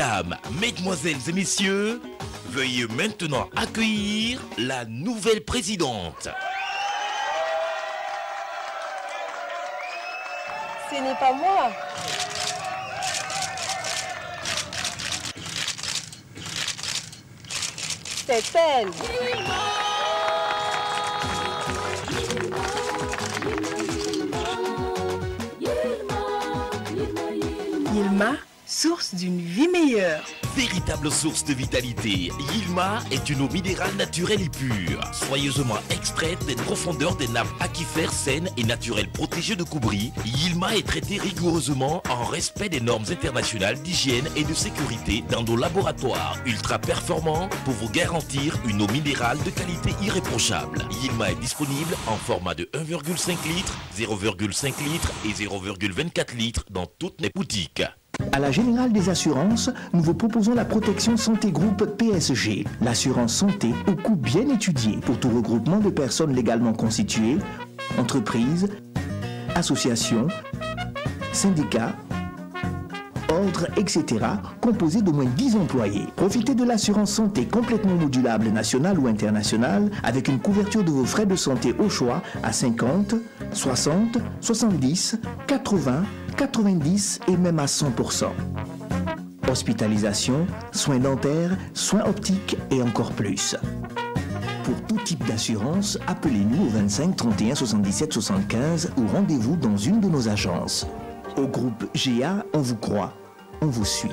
Mesdames, mesdemoiselles et messieurs, veuillez maintenant accueillir la nouvelle présidente. Ce n'est pas moi. C'est elle. Yilma, source d'une vie meilleure. Véritable source de vitalité, Yilma est une eau minérale naturelle et pure, soigneusement extraite des profondeurs des nappes aquifères saines et naturelles protégées de Koubri. Yilma est traitée rigoureusement en respect des normes internationales d'hygiène et de sécurité dans nos laboratoires ultra performants pour vous garantir une eau minérale de qualité irréprochable. Yilma est disponible en format de 1,5 litres, 0,5 litres et 0,24 litres dans toutes les boutiques. À la Générale des Assurances, nous vous proposons la protection santé groupe PSG, l'assurance santé au coût bien étudié pour tout regroupement de personnes légalement constituées, entreprises, associations, syndicats, ordres, etc., composés d'au moins 10 employés. Profitez de l'assurance santé complètement modulable nationale ou internationale avec une couverture de vos frais de santé au choix à 50, 60, 70, 80, 90 et même à 100%. Hospitalisation, soins dentaires, soins optiques et encore plus. Pour tout type d'assurance, appelez-nous au 25 31 77 75 ou rendez-vous dans une de nos agences. Au groupe GA, on vous croit, on vous suit.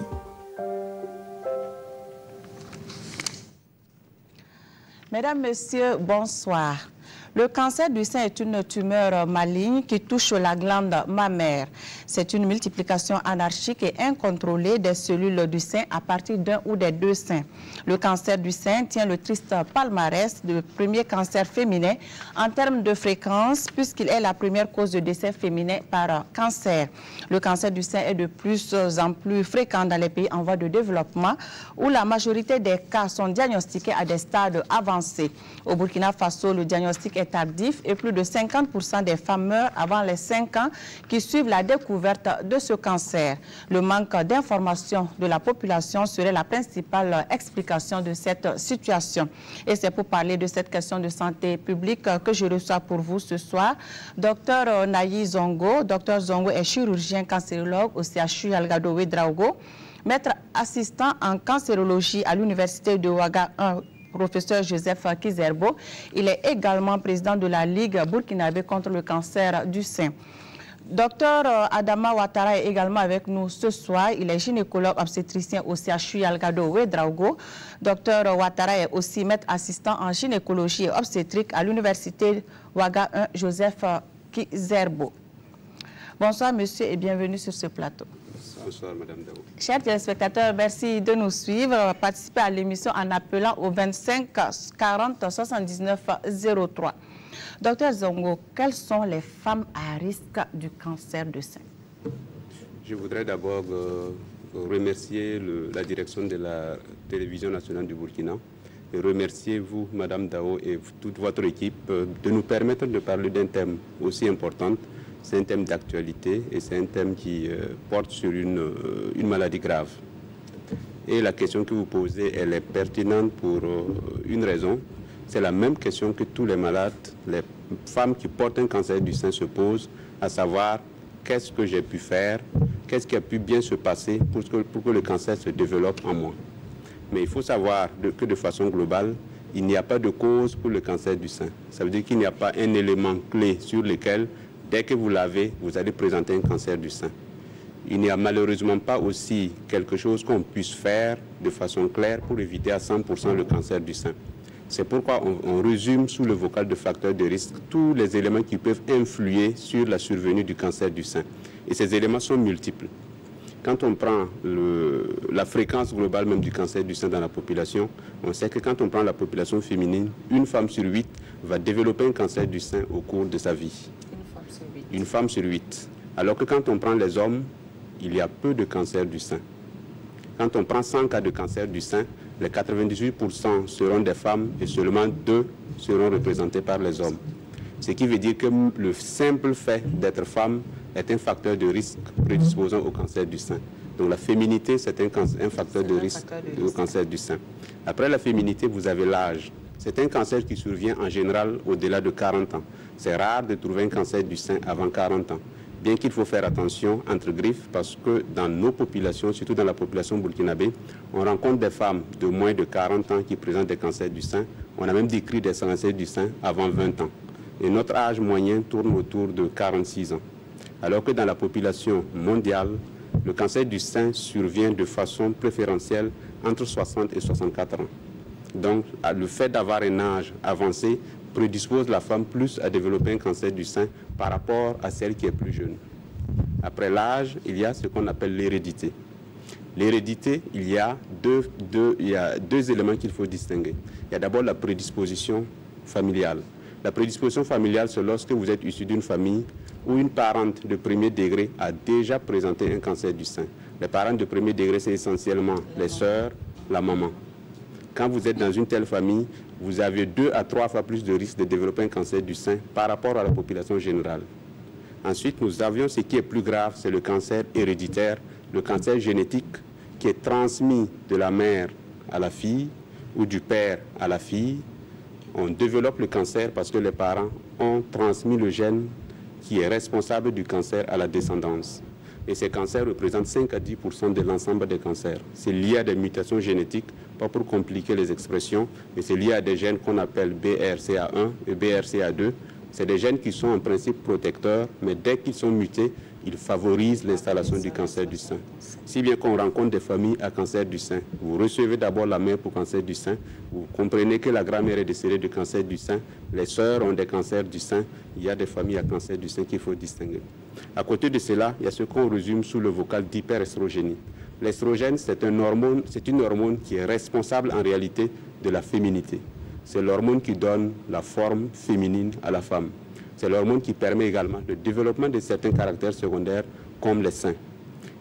Mesdames, Messieurs, bonsoir. Le cancer du sein est une tumeur maligne qui touche la glande mammaire. C'est une multiplication anarchique et incontrôlée des cellules du sein à partir d'un ou des deux seins. Le cancer du sein tient le triste palmarès du premier cancer féminin en termes de fréquence puisqu'il est la première cause de décès féminin par cancer. Le cancer du sein est de plus en plus fréquent dans les pays en voie de développement où la majorité des cas sont diagnostiqués à des stades avancés. Au Burkina Faso, le diagnostic est tardif et plus de 50% des femmes meurent avant les 5 ans qui suivent la découverte de ce cancer. Le manque d'information de la population serait la principale explication de cette situation. Et c'est pour parler de cette question de santé publique que je reçois pour vous ce soir Dr Nayi Zongo. Dr Zongo est chirurgien cancérologue au CHU Algado Ouédraogo, maître assistant en cancérologie à l'université de Ouaga 1, professeur Joseph Kizerbo. Il est également président de la Ligue burkinabé contre le cancer du sein. Docteur Adama Ouattara est également avec nous ce soir. Il est gynécologue obstétricien au CHU Algado Ouédraogo. Docteur Ouattara est aussi maître assistant en gynécologie et obstétrique à l'université Ouaga 1 Joseph Kizerbo. Bonsoir monsieur et bienvenue sur ce plateau. Bonsoir, Madame Dao. Chers téléspectateurs, merci de nous suivre. Participez à l'émission en appelant au 25 40 79 03. Docteur Zongo, quelles sont les femmes à risque du cancer du sein? Je voudrais d'abord remercier la direction de la télévision nationale du Burkina et remercier vous, Madame Dao, et toute votre équipe de nous permettre de parler d'un thème aussi important. C'est un thème d'actualité et c'est un thème qui porte sur une maladie grave. Et la question que vous posez, elle est pertinente pour une raison. C'est la même question que tous les malades, les femmes qui portent un cancer du sein se posent, à savoir qu'est-ce que j'ai pu faire, qu'est-ce qui a pu bien se passer pour que le cancer se développe en moi. Mais il faut savoir que de façon globale, il n'y a pas de cause pour le cancer du sein. Ça veut dire qu'il n'y a pas un élément clé sur lequel dès que vous l'avez, vous allez présenter un cancer du sein. Il n'y a malheureusement pas aussi quelque chose qu'on puisse faire de façon claire pour éviter à 100% le cancer du sein. C'est pourquoi on résume sous le vocal de facteurs de risque tous les éléments qui peuvent influer sur la survenue du cancer du sein. Et ces éléments sont multiples. Quand on prend la fréquence globale même du cancer du sein dans la population, on sait que quand on prend la population féminine, une femme sur 8 va développer un cancer du sein au cours de sa vie. Une femme sur 8. Alors que quand on prend les hommes, il y a peu de cancer du sein. Quand on prend 100 cas de cancer du sein, les 98% seront des femmes et seulement 2 seront représentés par les hommes. Ce qui veut dire que le simple fait d'être femme est un facteur de risque prédisposant au cancer du sein. Donc la féminité, c'est un facteur de risque de cancer du sein. Après la féminité, vous avez l'âge. C'est un cancer qui survient en général au-delà de 40 ans. C'est rare de trouver un cancer du sein avant 40 ans. Bien qu'il faut faire attention entre griffes, parce que dans nos populations, surtout dans la population burkinabé, on rencontre des femmes de moins de 40 ans qui présentent des cancers du sein. On a même décrit des cancers du sein avant 20 ans. Et notre âge moyen tourne autour de 46 ans. Alors que dans la population mondiale, le cancer du sein survient de façon préférentielle entre 60 et 64 ans. Donc, le fait d'avoir un âge avancé prédispose la femme plus à développer un cancer du sein par rapport à celle qui est plus jeune. Après l'âge, il y a ce qu'on appelle l'hérédité. L'hérédité, il y a deux éléments qu'il faut distinguer. Il y a d'abord la prédisposition familiale. La prédisposition familiale, c'est lorsque vous êtes issu d'une famille où une parente de premier degré a déjà présenté un cancer du sein. Les parentes de premier degré, c'est essentiellement les sœurs, la maman. Quand vous êtes dans une telle famille, vous avez 2 à 3 fois plus de risque de développer un cancer du sein par rapport à la population générale. Ensuite, nous avions ce qui est plus grave, c'est le cancer héréditaire, le cancer génétique qui est transmis de la mère à la fille ou du père à la fille. On développe le cancer parce que les parents ont transmis le gène qui est responsable du cancer à la descendance. Et ces cancers représentent 5 à 10% de l'ensemble des cancers. C'est lié à des mutations génétiques, pas pour compliquer les expressions, mais c'est lié à des gènes qu'on appelle BRCA1 et BRCA2. C'est des gènes qui sont en principe protecteurs, mais dès qu'ils sont mutés, ils favorisent l'installation du cancer du sein. Si bien qu'on rencontre des familles à cancer du sein, vous recevez d'abord la mère pour cancer du sein, vous comprenez que la grand-mère est décédée de cancer du sein, les sœurs ont des cancers du sein, il y a des familles à cancer du sein qu'il faut distinguer. À côté de cela, il y a ce qu'on résume sous le vocal d'hyperestrogénie. L'estrogène, c'est une hormone qui est responsable en réalité de la féminité. C'est l'hormone qui donne la forme féminine à la femme. C'est l'hormone qui permet également le développement de certains caractères secondaires comme les seins.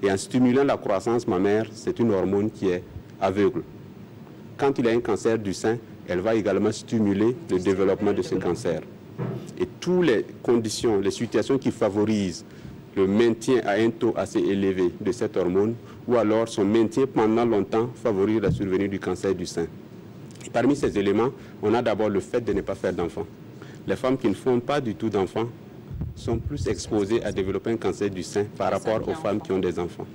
Et en stimulant la croissance mammaire, c'est une hormone qui est aveugle. Quand il y a un cancer du sein, elle va également stimuler le développement de ce cancer. Et toutes les conditions, les situations qui favorisent le maintien à un taux assez élevé de cette hormone, ou alors son maintien pendant longtemps favorise la survenue du cancer du sein. Et parmi ces éléments, on a d'abord le fait de ne pas faire d'enfants. Les femmes qui ne font pas du tout d'enfants sont plus exposées à développer un cancer du sein par rapport aux femmes qui ont des enfants.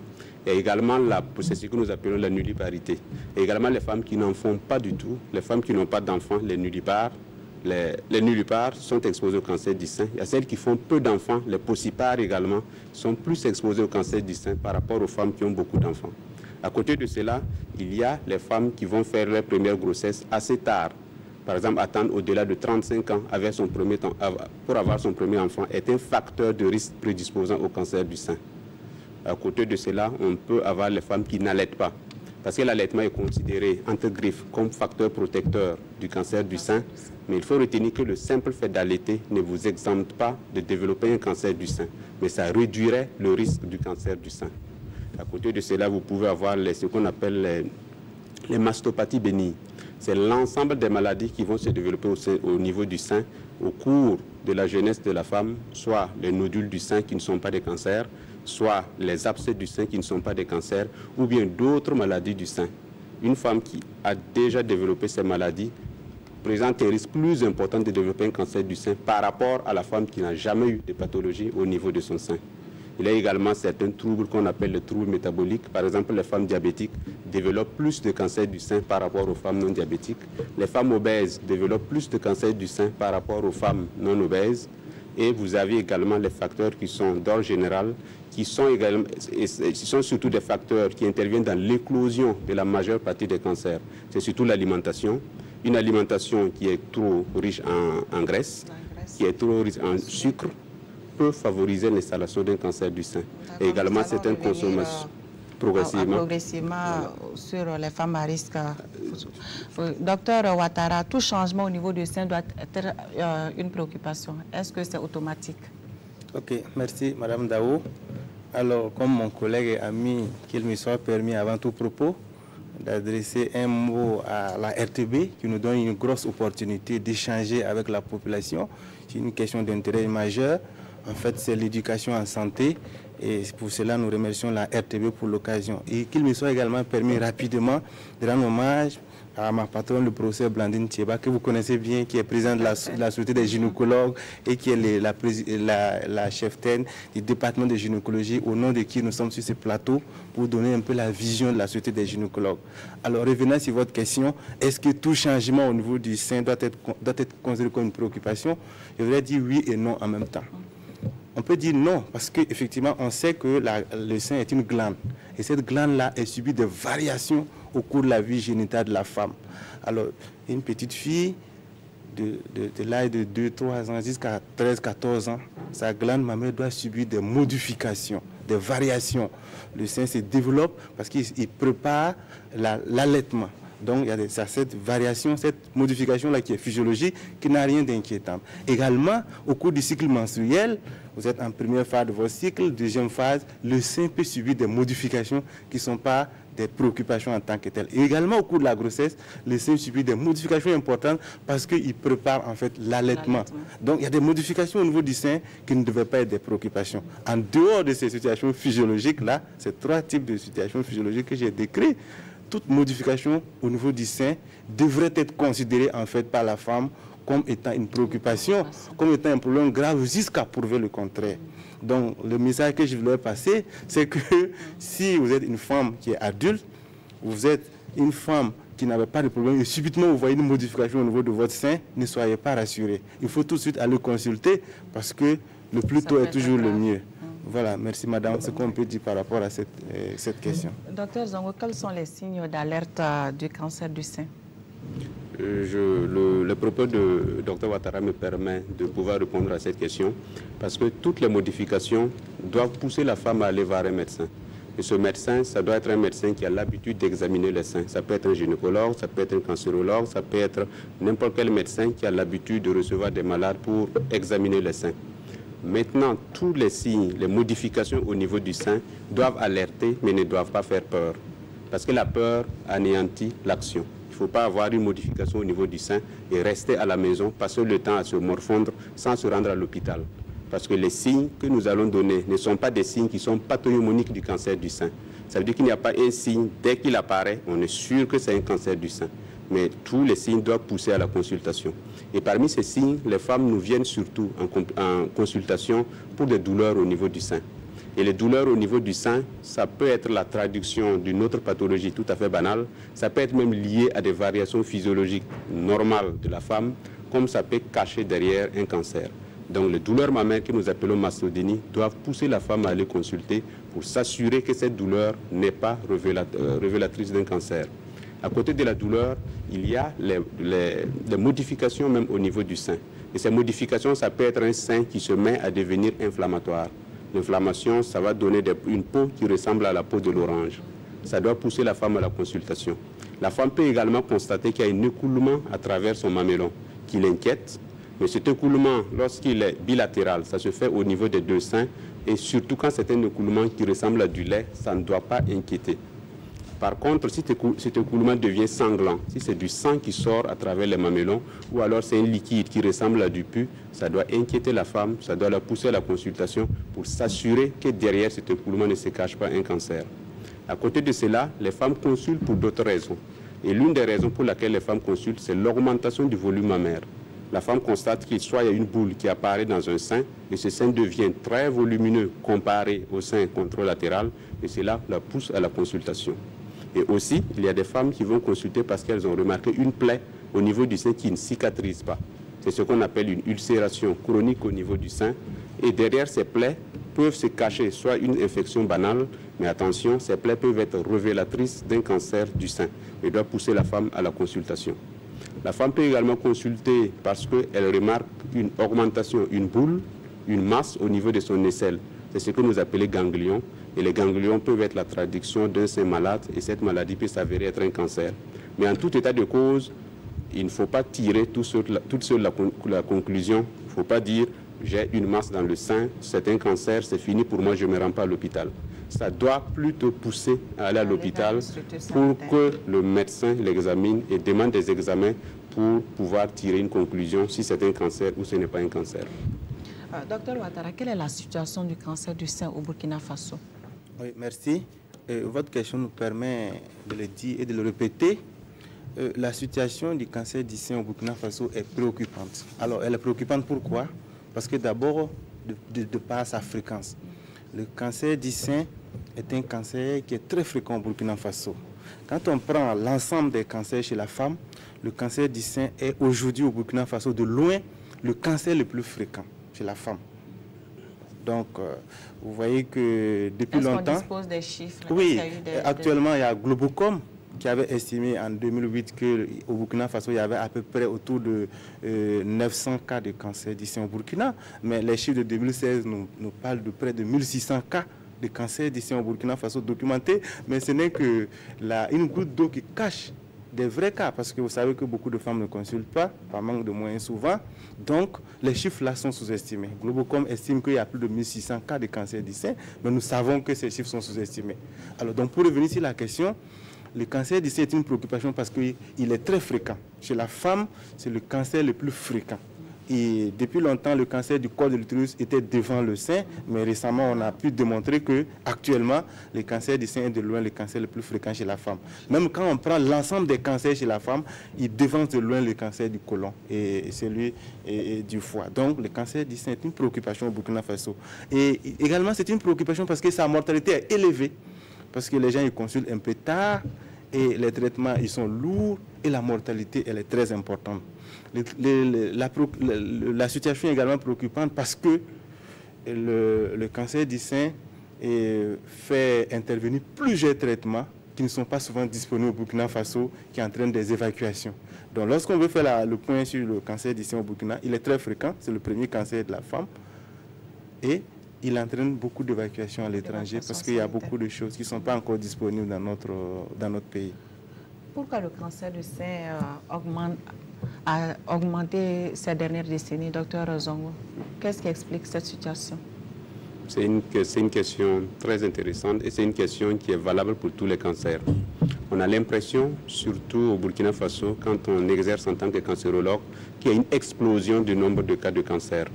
Et également, c'est ce que nous appelons la nulliparité. Et également, les femmes qui n'en font pas du tout, les femmes qui n'ont pas d'enfants, les nullipares, les nullipares sont exposées au cancer du sein. Il y a celles qui font peu d'enfants, les possipares également, sont plus exposées au cancer du sein par rapport aux femmes qui ont beaucoup d'enfants. À côté de cela, il y a les femmes qui vont faire leur première grossesse assez tard. Par exemple, attendre au-delà de 35 ans pour avoir son premier enfant est un facteur de risque prédisposant au cancer du sein. À côté de cela, on peut avoir les femmes qui n'allaitent pas. Parce que l'allaitement est considéré, entre griffes, comme facteur protecteur du cancer du sein. Mais il faut retenir que le simple fait d'allaiter ne vous exempte pas de développer un cancer du sein. Mais ça réduirait le risque du cancer du sein. À côté de cela, vous pouvez avoir ce qu'on appelle les mastopathies bénignes. C'est l'ensemble des maladies qui vont se développer au niveau du sein au cours de la jeunesse de la femme, soit les nodules du sein qui ne sont pas des cancers, soit les abcès du sein qui ne sont pas des cancers, ou bien d'autres maladies du sein. Une femme qui a déjà développé ces maladies présente un risque plus important de développer un cancer du sein par rapport à la femme qui n'a jamais eu de pathologie au niveau de son sein. Il y a également certains troubles qu'on appelle les troubles métaboliques. Par exemple, les femmes diabétiques développent plus de cancer du sein par rapport aux femmes non diabétiques. Les femmes obèses développent plus de cancer du sein par rapport aux femmes non obèses. Et vous avez également les facteurs qui sont d'ordre général, qui sont surtout des facteurs qui interviennent dans l'éclosion de la majeure partie des cancers. C'est surtout l'alimentation. Une alimentation qui est trop riche en graisse, qui est trop riche en sucre, peut favoriser l'installation d'un cancer du sein. Et également, c'est une consommation progressivement sur les femmes à risque. Docteur Ouattara, tout changement au niveau du sein doit être une préoccupation. Est-ce que c'est automatique? Ok, merci Madame Dao. Alors, comme mon collègue et ami, qu'il me soit permis avant tout propos d'adresser un mot à la RTB qui nous donne une grosse opportunité d'échanger avec la population. C'est une question d'intérêt majeur. En fait, c'est l'éducation en santé Et pour cela, nous remercions la RTB pour l'occasion. Et qu'il me soit également permis rapidement de rendre hommage à ma patronne, le professeur Blandine Thieba, que vous connaissez bien, qui est présidente de la Société des gynécologues et qui est la cheftaine du département de gynécologie, au nom de qui nous sommes sur ce plateau pour donner un peu la vision de la Société des gynécologues. Alors, revenant sur votre question, est-ce que tout changement au niveau du sein doit être considéré comme une préoccupation? Je voudrais dire oui et non en même temps. On peut dire non, parce qu'effectivement, on sait que le sein est une glande. Et cette glande-là est subie de variations au cours de la vie génitale de la femme. Alors, une petite fille de l'âge de 2-3 ans jusqu'à 13-14 ans, sa glande mammaire doit subir des modifications, des variations. Le sein se développe parce qu'il prépare l'allaitement. Donc, il y a cette variation, cette modification-là qui est physiologique, qui n'a rien d'inquiétant. Également, au cours du cycle menstruel, vous êtes en première phase de votre cycle, deuxième phase, le sein peut subir des modifications qui ne sont pas des préoccupations en tant que telles. Et également, au cours de la grossesse, le sein subit des modifications importantes parce qu'il prépare en fait l'allaitement. Donc, il y a des modifications au niveau du sein qui ne devaient pas être des préoccupations. En dehors de ces situations physiologiques-là, ces 3 types de situations physiologiques que j'ai décrites, toute modification au niveau du sein devrait être considérée en fait par la femme comme étant une préoccupation, comme étant un problème grave jusqu'à prouver le contraire. Donc le message que je voulais passer, c'est que si vous êtes une femme qui est adulte, vous êtes une femme qui n'avait pas de problème et subitement vous voyez une modification au niveau de votre sein, ne soyez pas rassurés. Il faut tout de suite aller consulter parce que le plus tôt est toujours le mieux. Voilà, merci madame, ce qu'on peut dire par rapport à cette question. Docteur Zongo, quels sont les signes d'alerte du cancer du sein? Le propos de Dr Ouattara me permet de pouvoir répondre à cette question parce que toutes les modifications doivent pousser la femme à aller voir un médecin. Et ce médecin, ça doit être un médecin qui a l'habitude d'examiner les seins. Ça peut être un gynécologue, ça peut être un cancérologue, ça peut être n'importe quel médecin qui a l'habitude de recevoir des malades pour examiner les seins. Maintenant, tous les signes, les modifications au niveau du sein doivent alerter, mais ne doivent pas faire peur. Parce que la peur anéantit l'action. Il ne faut pas avoir une modification au niveau du sein et rester à la maison, passer le temps à se morfondre sans se rendre à l'hôpital. Parce que les signes que nous allons donner ne sont pas des signes qui sont pathognomoniques du cancer du sein. Ça veut dire qu'il n'y a pas un signe, dès qu'il apparaît, on est sûr que c'est un cancer du sein. Mais tous les signes doivent pousser à la consultation. Et parmi ces signes, les femmes nous viennent surtout en consultation pour des douleurs au niveau du sein. Et les douleurs au niveau du sein, ça peut être la traduction d'une autre pathologie tout à fait banale. Ça peut être même lié à des variations physiologiques normales de la femme, comme ça peut cacher derrière un cancer. Donc les douleurs mammaires que nous appelons mastodénie doivent pousser la femme à aller consulter pour s'assurer que cette douleur n'est pas révélatrice d'un cancer. À côté de la douleur, il y a les modifications même au niveau du sein. Et ces modifications, ça peut être un sein qui se met à devenir inflammatoire. L'inflammation, ça va donner une peau qui ressemble à la peau de l'orange. Ça doit pousser la femme à la consultation. La femme peut également constater qu'il y a un écoulement à travers son mamellon qui l'inquiète. Mais cet écoulement, lorsqu'il est bilatéral, ça se fait au niveau des 2 seins. Et surtout quand c'est un écoulement qui ressemble à du lait, ça ne doit pas inquiéter. Par contre, si cet écoulement devient sanglant, si c'est du sang qui sort à travers les mamellons, ou alors c'est un liquide qui ressemble à du pus, ça doit inquiéter la femme, ça doit la pousser à la consultation pour s'assurer que derrière cet écoulement ne se cache pas un cancer. À côté de cela, les femmes consultent pour d'autres raisons. Et l'une des raisons pour laquelle les femmes consultent, c'est l'augmentation du volume mammaire. La femme constate qu'il y a une boule qui apparaît dans un sein et ce sein devient très volumineux comparé au sein contralatéral et cela la pousse à la consultation. Et aussi, il y a des femmes qui vont consulter parce qu'elles ont remarqué une plaie au niveau du sein qui ne cicatrise pas. C'est ce qu'on appelle une ulcération chronique au niveau du sein. Et derrière ces plaies peuvent se cacher soit une infection banale, mais attention, ces plaies peuvent être révélatrices d'un cancer du sein et doivent pousser la femme à la consultation. La femme peut également consulter parce qu'elle remarque une augmentation, une boule, une masse au niveau de son aisselle. C'est ce que nous appelons ganglions. Et les ganglions peuvent être la traduction d'un sein malade et cette maladie peut s'avérer être un cancer. Mais en tout état de cause, il ne faut pas tirer toute seule la conclusion. Il ne faut pas dire j'ai une masse dans le sein, c'est un cancer, c'est fini pour moi, je ne me rends pas à l'hôpital. Ça doit plutôt pousser à aller à l'hôpital pour que le médecin l'examine et demande des examens pour pouvoir tirer une conclusion si c'est un cancer ou ce n'est pas un cancer. Docteur Ouattara, quelle est la situation du cancer du sein au Burkina Faso? Oui, merci. Votre question nous permet de le dire et de le répéter. La situation du cancer du sein au Burkina Faso est préoccupante. Alors, elle est préoccupante pourquoi? Parce que d'abord, de par sa fréquence. Le cancer du sein est un cancer qui est très fréquent au Burkina Faso. Quand on prend l'ensemble des cancers chez la femme, le cancer du sein est aujourd'hui au Burkina Faso de loin le cancer le plus fréquent chez la femme. Donc, vous voyez que depuis longtemps... Est-ce qu'on dispose des chiffres? Oui, actuellement, il y a Globocom qui avait estimé en 2008 qu'au Burkina Faso, il y avait à peu près autour de 900 cas de cancer du sein au Burkina. Mais les chiffres de 2016 nous parlent de près de 1600 cas de cancer du sein au Burkina Faso documentés. Mais ce n'est que une goutte d'eau qui cache des vrais cas, parce que vous savez que beaucoup de femmes ne consultent pas, par manque de moyens souvent. Donc, les chiffres là sont sous-estimés. Globocom estime qu'il y a plus de 1600 cas de cancer du sein, mais nous savons que ces chiffres sont sous-estimés. Alors, donc, pour revenir sur la question, le cancer du sein est une préoccupation parce qu'il est très fréquent. Chez la femme, c'est le cancer le plus fréquent. Et depuis longtemps, le cancer du col de l'utérus était devant le sein, mais récemment, on a pu démontrer que actuellement, le cancer du sein est de loin le cancer le plus fréquent chez la femme. Même quand on prend l'ensemble des cancers chez la femme, il devance de loin le cancer du côlon et celui du foie. Donc, le cancer du sein est une préoccupation au Burkina Faso. Et également, c'est une préoccupation parce que sa mortalité est élevée, parce que les gens ils consultent un peu tard et les traitements ils sont lourds et la mortalité elle est très importante. La situation est également préoccupante parce que le cancer du sein fait intervenir plusieurs traitements qui ne sont pas souvent disponibles au Burkina Faso, qui entraînent des évacuations. Donc lorsqu'on veut faire le point sur le cancer du sein au Burkina, il est très fréquent, c'est le premier cancer de la femme et il entraîne beaucoup d'évacuations à l'étranger parce qu'il y a beaucoup de choses qui ne sont pas encore disponibles dans notre pays. Pourquoi le cancer du sein a augmenté ces dernières décennies, docteur Zongo? Qu'est-ce qui explique cette situation? C'est une question très intéressante et c'est une question qui est valable pour tous les cancers. On a l'impression, surtout au Burkina Faso, quand on exerce en tant que cancérologue, qu'il y a une explosion du nombre de cas de cancer.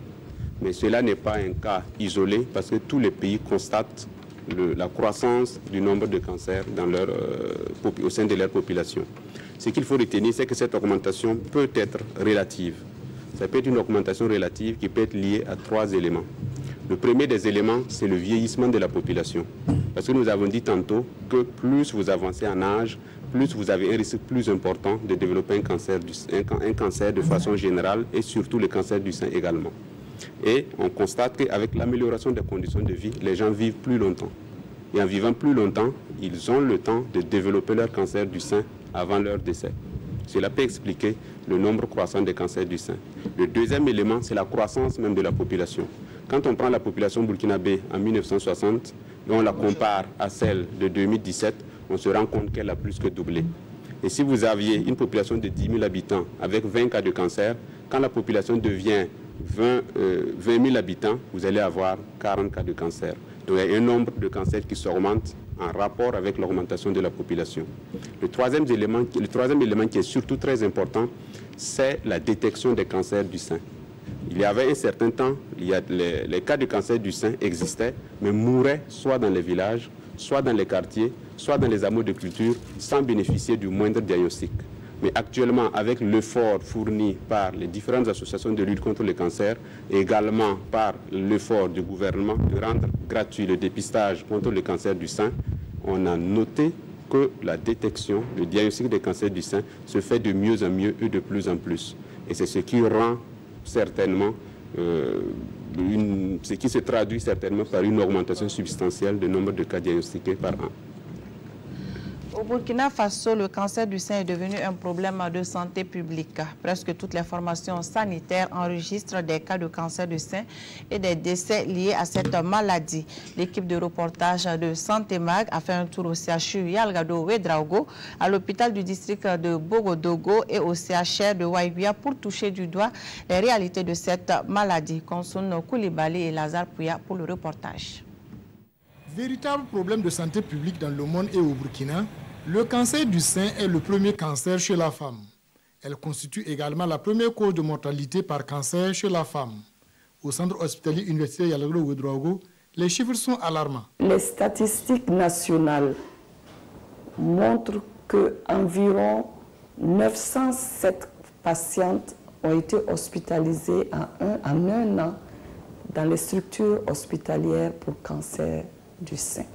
Mais cela n'est pas un cas isolé parce que tous les pays constatent la croissance du nombre de cancers au sein de leur population. Ce qu'il faut retenir, c'est que cette augmentation peut être relative. Ça peut être une augmentation relative qui peut être liée à 3 éléments. Le premier des éléments, c'est le vieillissement de la population. Parce que nous avons dit tantôt que plus vous avancez en âge, plus vous avez un risque plus important de développer un cancer de façon générale et surtout le cancer du sein également. Et on constate qu'avec l'amélioration des conditions de vie, les gens vivent plus longtemps. Et en vivant plus longtemps, ils ont le temps de développer leur cancer du sein avant leur décès. Cela peut expliquer le nombre croissant des cancers du sein. Le deuxième élément, c'est la croissance même de la population. Quand on prend la population burkinabé en 1960 et on la compare à celle de 2017, on se rend compte qu'elle a plus que doublé. Et si vous aviez une population de 10 000 habitants avec 20 cas de cancer, quand la population devient 20 000 habitants, vous allez avoir 40 cas de cancer. Donc il y a un nombre de cancers qui s'augmente en rapport avec l'augmentation de la population. Le troisième élément qui est surtout très important, c'est la détection des cancers du sein. Il y avait un certain temps, les cas de cancer du sein existaient, mais mouraient soit dans les villages, soit dans les quartiers, soit dans les hameaux de culture, sans bénéficier du moindre diagnostic. Mais actuellement, avec l'effort fourni par les différentes associations de lutte contre le cancer et également par l'effort du gouvernement de rendre gratuit le dépistage contre le cancer du sein, on a noté que la détection, le diagnostic des cancers du sein se fait de mieux en mieux et de plus en plus. Et c'est ce qui rend certainement, ce qui se traduit certainement par une augmentation substantielle du nombre de cas diagnostiqués par an. Au Burkina Faso, le cancer du sein est devenu un problème de santé publique. Presque toutes les formations sanitaires enregistrent des cas de cancer du sein et des décès liés à cette maladie. L'équipe de reportage de Santé Mag a fait un tour au CHU Yalgado Ouedraogo, à l'hôpital du district de Bogodogo et au CHR de Waibia pour toucher du doigt les réalités de cette maladie. Konsun Koulibaly et Lazare Pouya pour le reportage. Véritable problème de santé publique dans le monde et au Burkina, le cancer du sein est le premier cancer chez la femme. Elle constitue également la première cause de mortalité par cancer chez la femme. au centre hospitalier universitaire Yaladua Ouédraogo, les chiffres sont alarmants. Les statistiques nationales montrent qu'environ 907 patientes ont été hospitalisées en un an dans les structures hospitalières pour cancer du sein.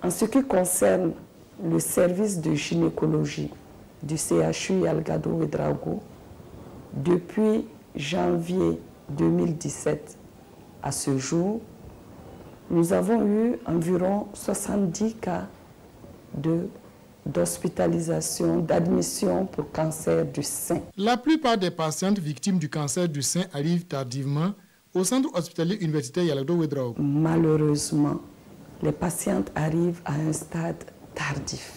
En ce qui concerne le service de gynécologie du CHU Yaladua Ouédraogo, depuis janvier 2017 à ce jour, nous avons eu environ 70 cas d'hospitalisation, d'admission pour cancer du sein. La plupart des patientes victimes du cancer du sein arrivent tardivement au centre hospitalier universitaire Yaladua Ouédraogo. Malheureusement, les patientes arrivent à un stade tardif.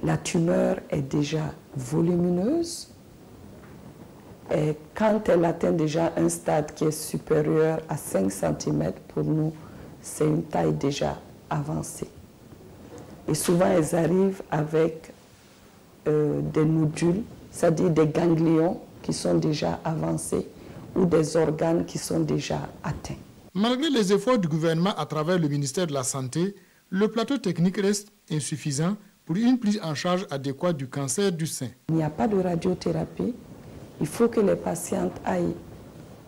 La tumeur est déjà volumineuse et quand elle atteint déjà un stade qui est supérieur à 5 cm, pour nous, c'est une taille déjà avancée. Et souvent, elles arrivent avec des nodules, c'est-à-dire des ganglions qui sont déjà avancés ou des organes qui sont déjà atteints. Malgré les efforts du gouvernement à travers le ministère de la Santé, le plateau technique reste insuffisant pour une prise en charge adéquate du cancer du sein. Il n'y a pas de radiothérapie. Il faut que les patientes aillent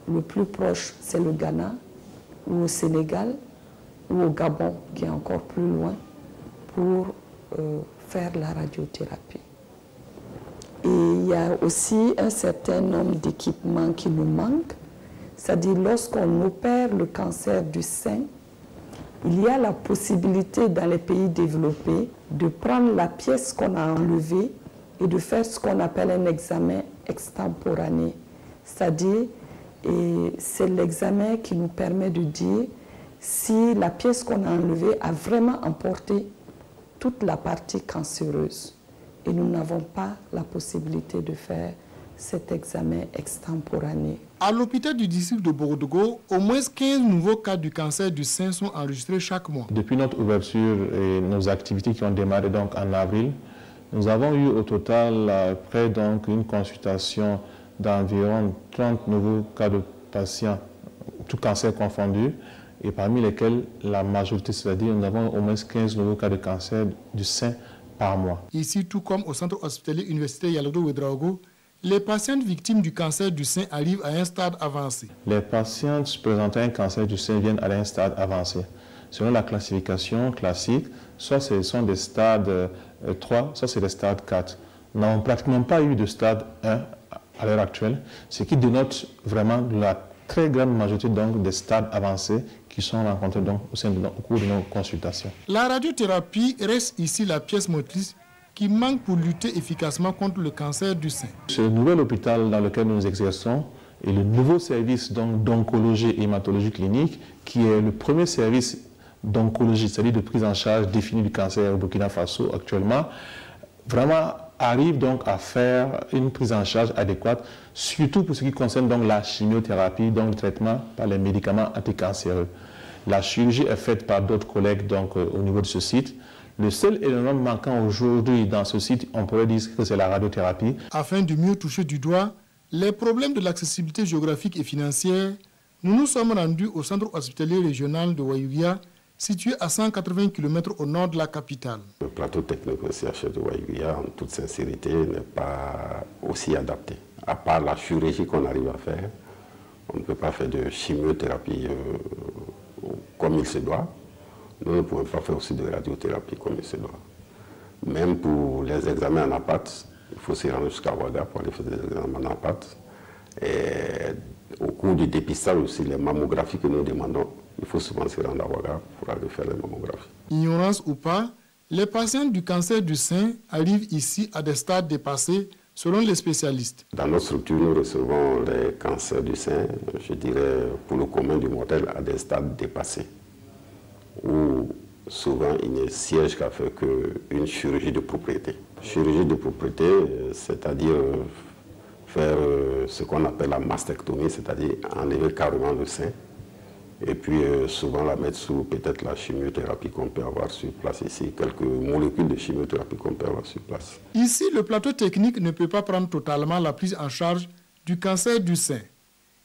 le plus proche, c'est le Ghana, ou au Sénégal, ou au Gabon, qui est encore plus loin, pour faire la radiothérapie. Et il y a aussi un certain nombre d'équipements qui nous manquent. C'est-à-dire, lorsqu'on opère le cancer du sein, il y a la possibilité dans les pays développés de prendre la pièce qu'on a enlevée et de faire ce qu'on appelle un examen extemporané. C'est-à-dire, c'est l'examen qui nous permet de dire si la pièce qu'on a enlevée a vraiment emporté toute la partie cancéreuse. Et nous n'avons pas la possibilité de faire cet examen extemporané. À l'hôpital du district de Borodogo, au moins 15 nouveaux cas du cancer du sein sont enregistrés chaque mois. Depuis notre ouverture et nos activités qui ont démarré donc en avril, nous avons eu au total près donc une consultation d'environ 30 nouveaux cas de patients, tout cancer confondu, et parmi lesquels la majorité, c'est-à-dire nous avons au moins 15 nouveaux cas de cancer du sein par mois. Ici, tout comme au centre hospitalier universitaire Yaladua Ouédraogo, les patientes victimes du cancer du sein arrivent à un stade avancé. Les patientes présentant un cancer du sein viennent à un stade avancé. Selon la classification classique, soit ce sont des stades 3, soit c'est des stades 4. Nous n'avons pratiquement pas eu de stade 1 à l'heure actuelle, ce qui dénote vraiment la très grande majorité donc, des stades avancés qui sont rencontrés donc, au cours de nos consultations. La radiothérapie reste ici la pièce motrice qui manque pour lutter efficacement contre le cancer du sein. Ce nouvel hôpital dans lequel nous exerçons et le nouveau service d'oncologie et hématologie clinique, qui est le premier service d'oncologie, c'est-à-dire de prise en charge définie du cancer au Burkina Faso actuellement, vraiment arrive donc à faire une prise en charge adéquate, surtout pour ce qui concerne donc la chimiothérapie, donc le traitement par les médicaments anticancéreux. La chirurgie est faite par d'autres collègues donc, au niveau de ce site. Le seul élément manquant aujourd'hui dans ce site, on pourrait dire que c'est la radiothérapie. Afin de mieux toucher du doigt les problèmes de l'accessibilité géographique et financière, nous nous sommes rendus au centre hospitalier régional de Waïouya, situé à 180 km au nord de la capitale. Le plateau technique au CHU de Waïouya, en toute sincérité, n'est pas aussi adapté. À part la chirurgie qu'on arrive à faire, on ne peut pas faire de chimiothérapie comme il se doit. Nous ne pouvons pas faire aussi de radiothérapie comme il se doit. Même pour les examens en APAT, il faut se rendre jusqu'à Ouaga pour aller faire des examens en APAT. Et au cours du dépistage aussi, les mammographies que nous demandons, il faut souvent se rendre à Ouaga pour aller faire les mammographies. Ignorance ou pas, les patients du cancer du sein arrivent ici à des stades dépassés selon les spécialistes. Dans notre structure, nous recevons les cancers du sein, je dirais pour le commun du mortel, à des stades dépassés, où souvent il ne siège qu'à faire qu'une chirurgie de propriété. Chirurgie de propriété, c'est-à-dire faire ce qu'on appelle la mastectomie, c'est-à-dire enlever carrément le sein, et puis souvent la mettre sous peut-être la chimiothérapie qu'on peut avoir sur place ici, quelques molécules de chimiothérapie qu'on peut avoir sur place. Ici, le plateau technique ne peut pas prendre totalement la prise en charge du cancer du sein.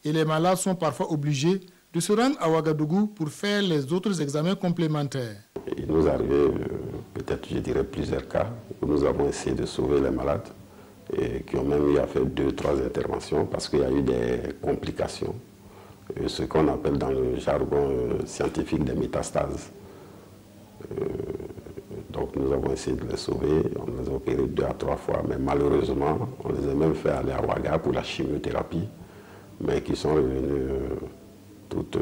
et les malades sont parfois obligés de se rendre à Ouagadougou pour faire les autres examens complémentaires. Il nous arrive, peut-être je dirais plusieurs cas, où nous avons essayé de sauver les malades et qui ont même eu à faire 2-3 interventions parce qu'il y a eu des complications, ce qu'on appelle dans le jargon scientifique des métastases. Donc nous avons essayé de les sauver, on les a opérés 2 à 3 fois, mais malheureusement, on les a même fait aller à Ouaga pour la chimiothérapie, mais qui sont revenus toutes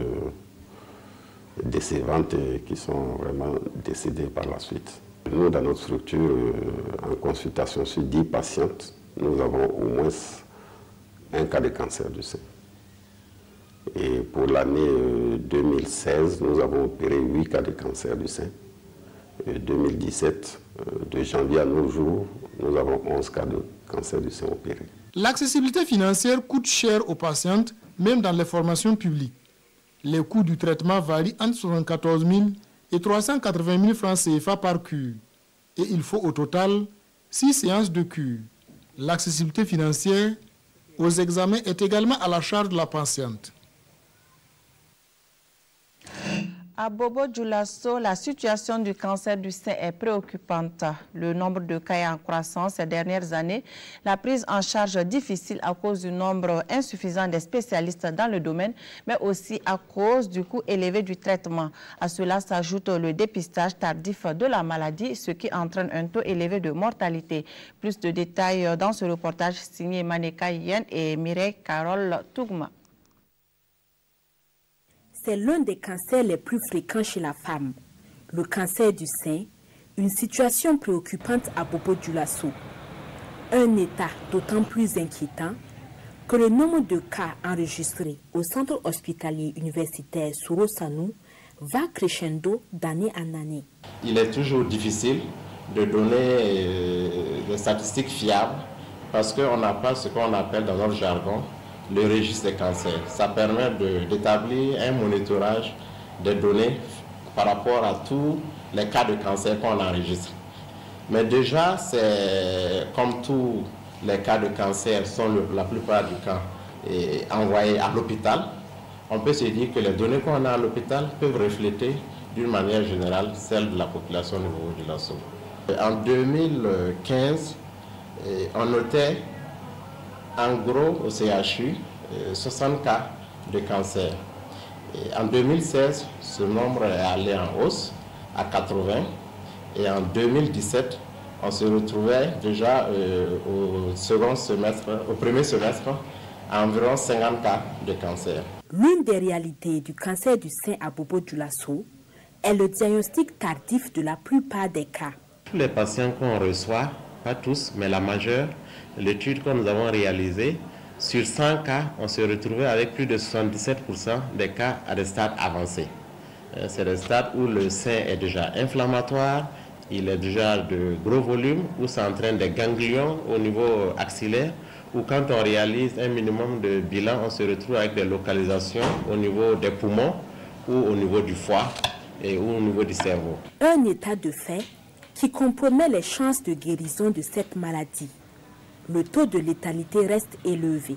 décevantes et qui sont vraiment décédées par la suite. Nous, dans notre structure, en consultation sur 10 patientes, nous avons au moins un cas de cancer du sein. Et pour l'année 2016, nous avons opéré 8 cas de cancer du sein. Et 2017, de janvier à nos jours, nous avons 11 cas de cancer du sein opérés. L'accessibilité financière coûte cher aux patientes, même dans les formations publiques. Les coûts du traitement varient entre 74 000 et 380 000 francs CFA par cure. Et il faut au total 6 séances de cure. L'accessibilité financière aux examens est également à la charge de la patiente. À Bobo-Dioulasso, la situation du cancer du sein est préoccupante. Le nombre de cas est en croissance ces dernières années. La prise en charge difficile à cause du nombre insuffisant des spécialistes dans le domaine, mais aussi à cause du coût élevé du traitement. À cela s'ajoute le dépistage tardif de la maladie, ce qui entraîne un taux élevé de mortalité. Plus de détails dans ce reportage signé Maneka Yen et Mireille Carole Tougma. C'est l'un des cancers les plus fréquents chez la femme. Le cancer du sein, une situation préoccupante à Bobo-Dioulasso. Un état d'autant plus inquiétant que le nombre de cas enregistrés au centre hospitalier universitaire Soro-Sanou va crescendo d'année en année. Il est toujours difficile de donner des statistiques fiables parce qu'on n'a pas ce qu'on appelle dans notre jargon le registre des cancers. Ça permet d'établir un monitorage des données par rapport à tous les cas de cancer qu'on enregistre. Mais déjà, c'est comme tous les cas de cancer sont la plupart du temps envoyés à l'hôpital, on peut se dire que les données qu'on a à l'hôpital peuvent refléter d'une manière générale celle de la population de Bobo-Dioulasso. En 2015, on notait en gros au CHU 60 cas de cancer. Et en 2016, ce nombre est allé en hausse à 80. Et en 2017, on se retrouvait déjà au premier semestre à environ 50 cas de cancer. L'une des réalités du cancer du sein à Bobo-Dioulasso est le diagnostic tardif de la plupart des cas. Tous les patients qu'on reçoit, pas tous, mais la majeure, l'étude que nous avons réalisée, sur 100 cas, on se retrouvait avec plus de 77% des cas à des stades avancés. C'est des stades où le sein est déjà inflammatoire, il est déjà de gros volume, où s'entraînent des ganglions au niveau axillaire, où quand on réalise un minimum de bilan, on se retrouve avec des localisations au niveau des poumons ou au niveau du foie et ou au niveau du cerveau. Un état de fait qui compromet les chances de guérison de cette maladie. Le taux de létalité reste élevé.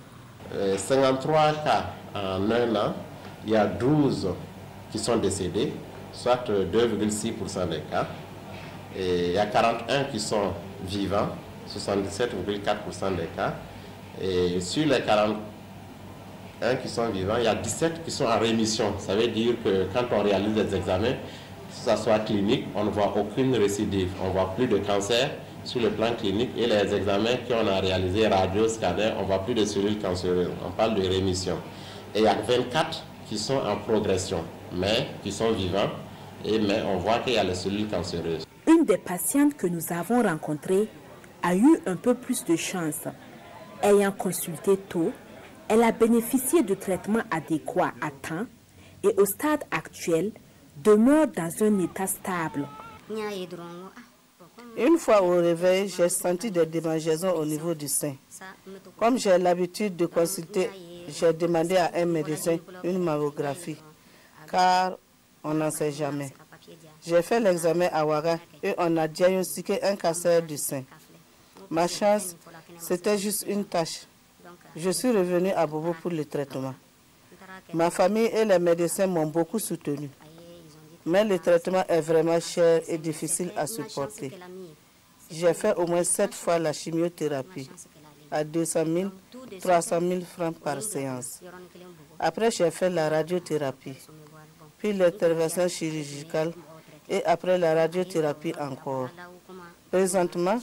53 cas en un an, il y a 12 qui sont décédés, soit 2,6% des cas. Et il y a 41 qui sont vivants, 77,4% des cas. Et sur les 41 qui sont vivants, il y a 17 qui sont en rémission. Ça veut dire que quand on réalise des examens, que ce soit clinique, on ne voit aucune récidive. On ne voit plus de cancer sur le plan clinique et les examens qu'on a réalisés, radio, scanner, on ne voit plus de cellules cancéreuses. On parle de rémission. Et il y a 24 qui sont en progression, mais qui sont vivants, mais on voit qu'il y a les cellules cancéreuses. Une des patientes que nous avons rencontrées a eu un peu plus de chance. Ayant consulté tôt, elle a bénéficié de traitements adéquats à temps et au stade actuel demeure dans un état stable. Une fois au réveil, j'ai senti des démangeaisons au niveau du sein. Comme j'ai l'habitude de consulter, j'ai demandé à un médecin une mammographie, car on n'en sait jamais. J'ai fait l'examen à Ouaga et on a diagnostiqué un cancer du sein. Ma chance, c'était juste une tache. Je suis revenue à Bobo pour le traitement. Ma famille et les médecins m'ont beaucoup soutenu. Mais le traitement est vraiment cher et difficile à supporter. J'ai fait au moins 7 fois la chimiothérapie, à 200 000, 300 000 francs par séance. Après, j'ai fait la radiothérapie, puis l'intervention chirurgicale et après la radiothérapie encore. Présentement,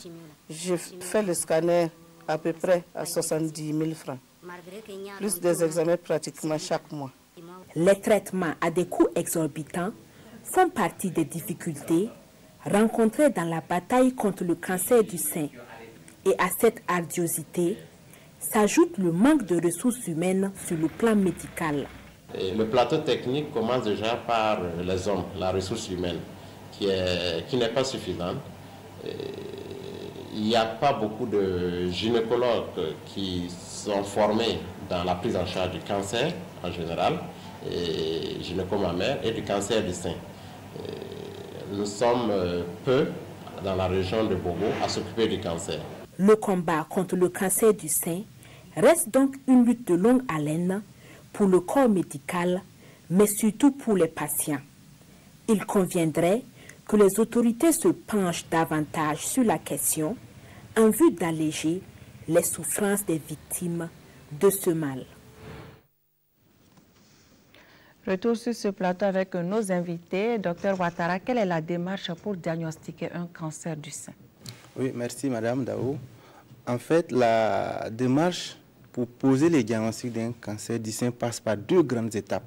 je fais le scanner à peu près à 70 000 francs, plus des examens pratiquement chaque mois. Les traitements à des coûts exorbitants font partie des difficultés rencontrées dans la bataille contre le cancer du sein. Et à cette arduosité s'ajoute le manque de ressources humaines sur le plan médical. Et le plateau technique commence déjà par les hommes, la ressource humaine, qui n'est pas suffisante. Il n'y a pas beaucoup de gynécologues qui sont formés dans la prise en charge du cancer en général, et gynéco-mammaire et du cancer du sein. Nous sommes peu dans la région de Bobo à s'occuper du cancer. Le combat contre le cancer du sein reste donc une lutte de longue haleine pour le corps médical, mais surtout pour les patients. Il conviendrait que les autorités se penchent davantage sur la question en vue d'alléger les souffrances des victimes de ce mal. Retour sur ce plateau avec nos invités. Docteur Ouattara, quelle est la démarche pour diagnostiquer un cancer du sein? Oui, merci Madame Dao. En fait, la démarche pour poser les diagnostics d'un cancer du sein passe par 2 grandes étapes.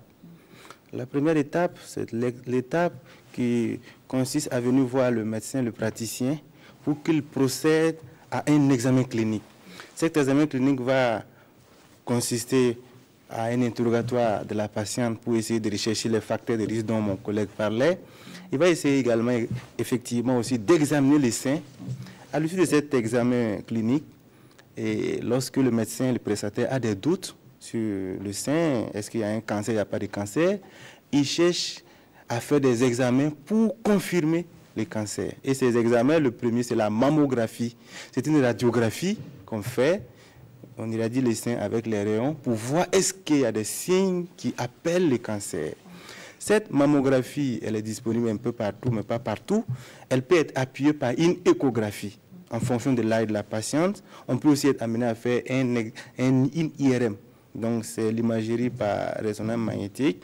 La première étape, c'est l'étape qui consiste à venir voir le médecin, le praticien, pour qu'il procède à un examen clinique. Cet examen clinique va consister à un interrogatoire de la patiente pour essayer de rechercher les facteurs de risque dont mon collègue parlait. Il va essayer également, effectivement, aussi d'examiner les seins. À l'issue de cet examen clinique, et lorsque le médecin, le prestataire, a des doutes sur le sein, est-ce qu'il y a un cancer, il n'y a pas de cancer, il cherche à faire des examens pour confirmer le cancer. Et ces examens, le premier, c'est la mammographie. C'est une radiographie qu'on fait. On irradie les seins avec les rayons pour voir est-ce qu'il y a des signes qui appellent le cancer. Cette mammographie, elle est disponible un peu partout, mais pas partout. Elle peut être appuyée par une échographie en fonction de l'âge de la patiente. On peut aussi être amené à faire une IRM, donc c'est l'imagerie par résonance magnétique.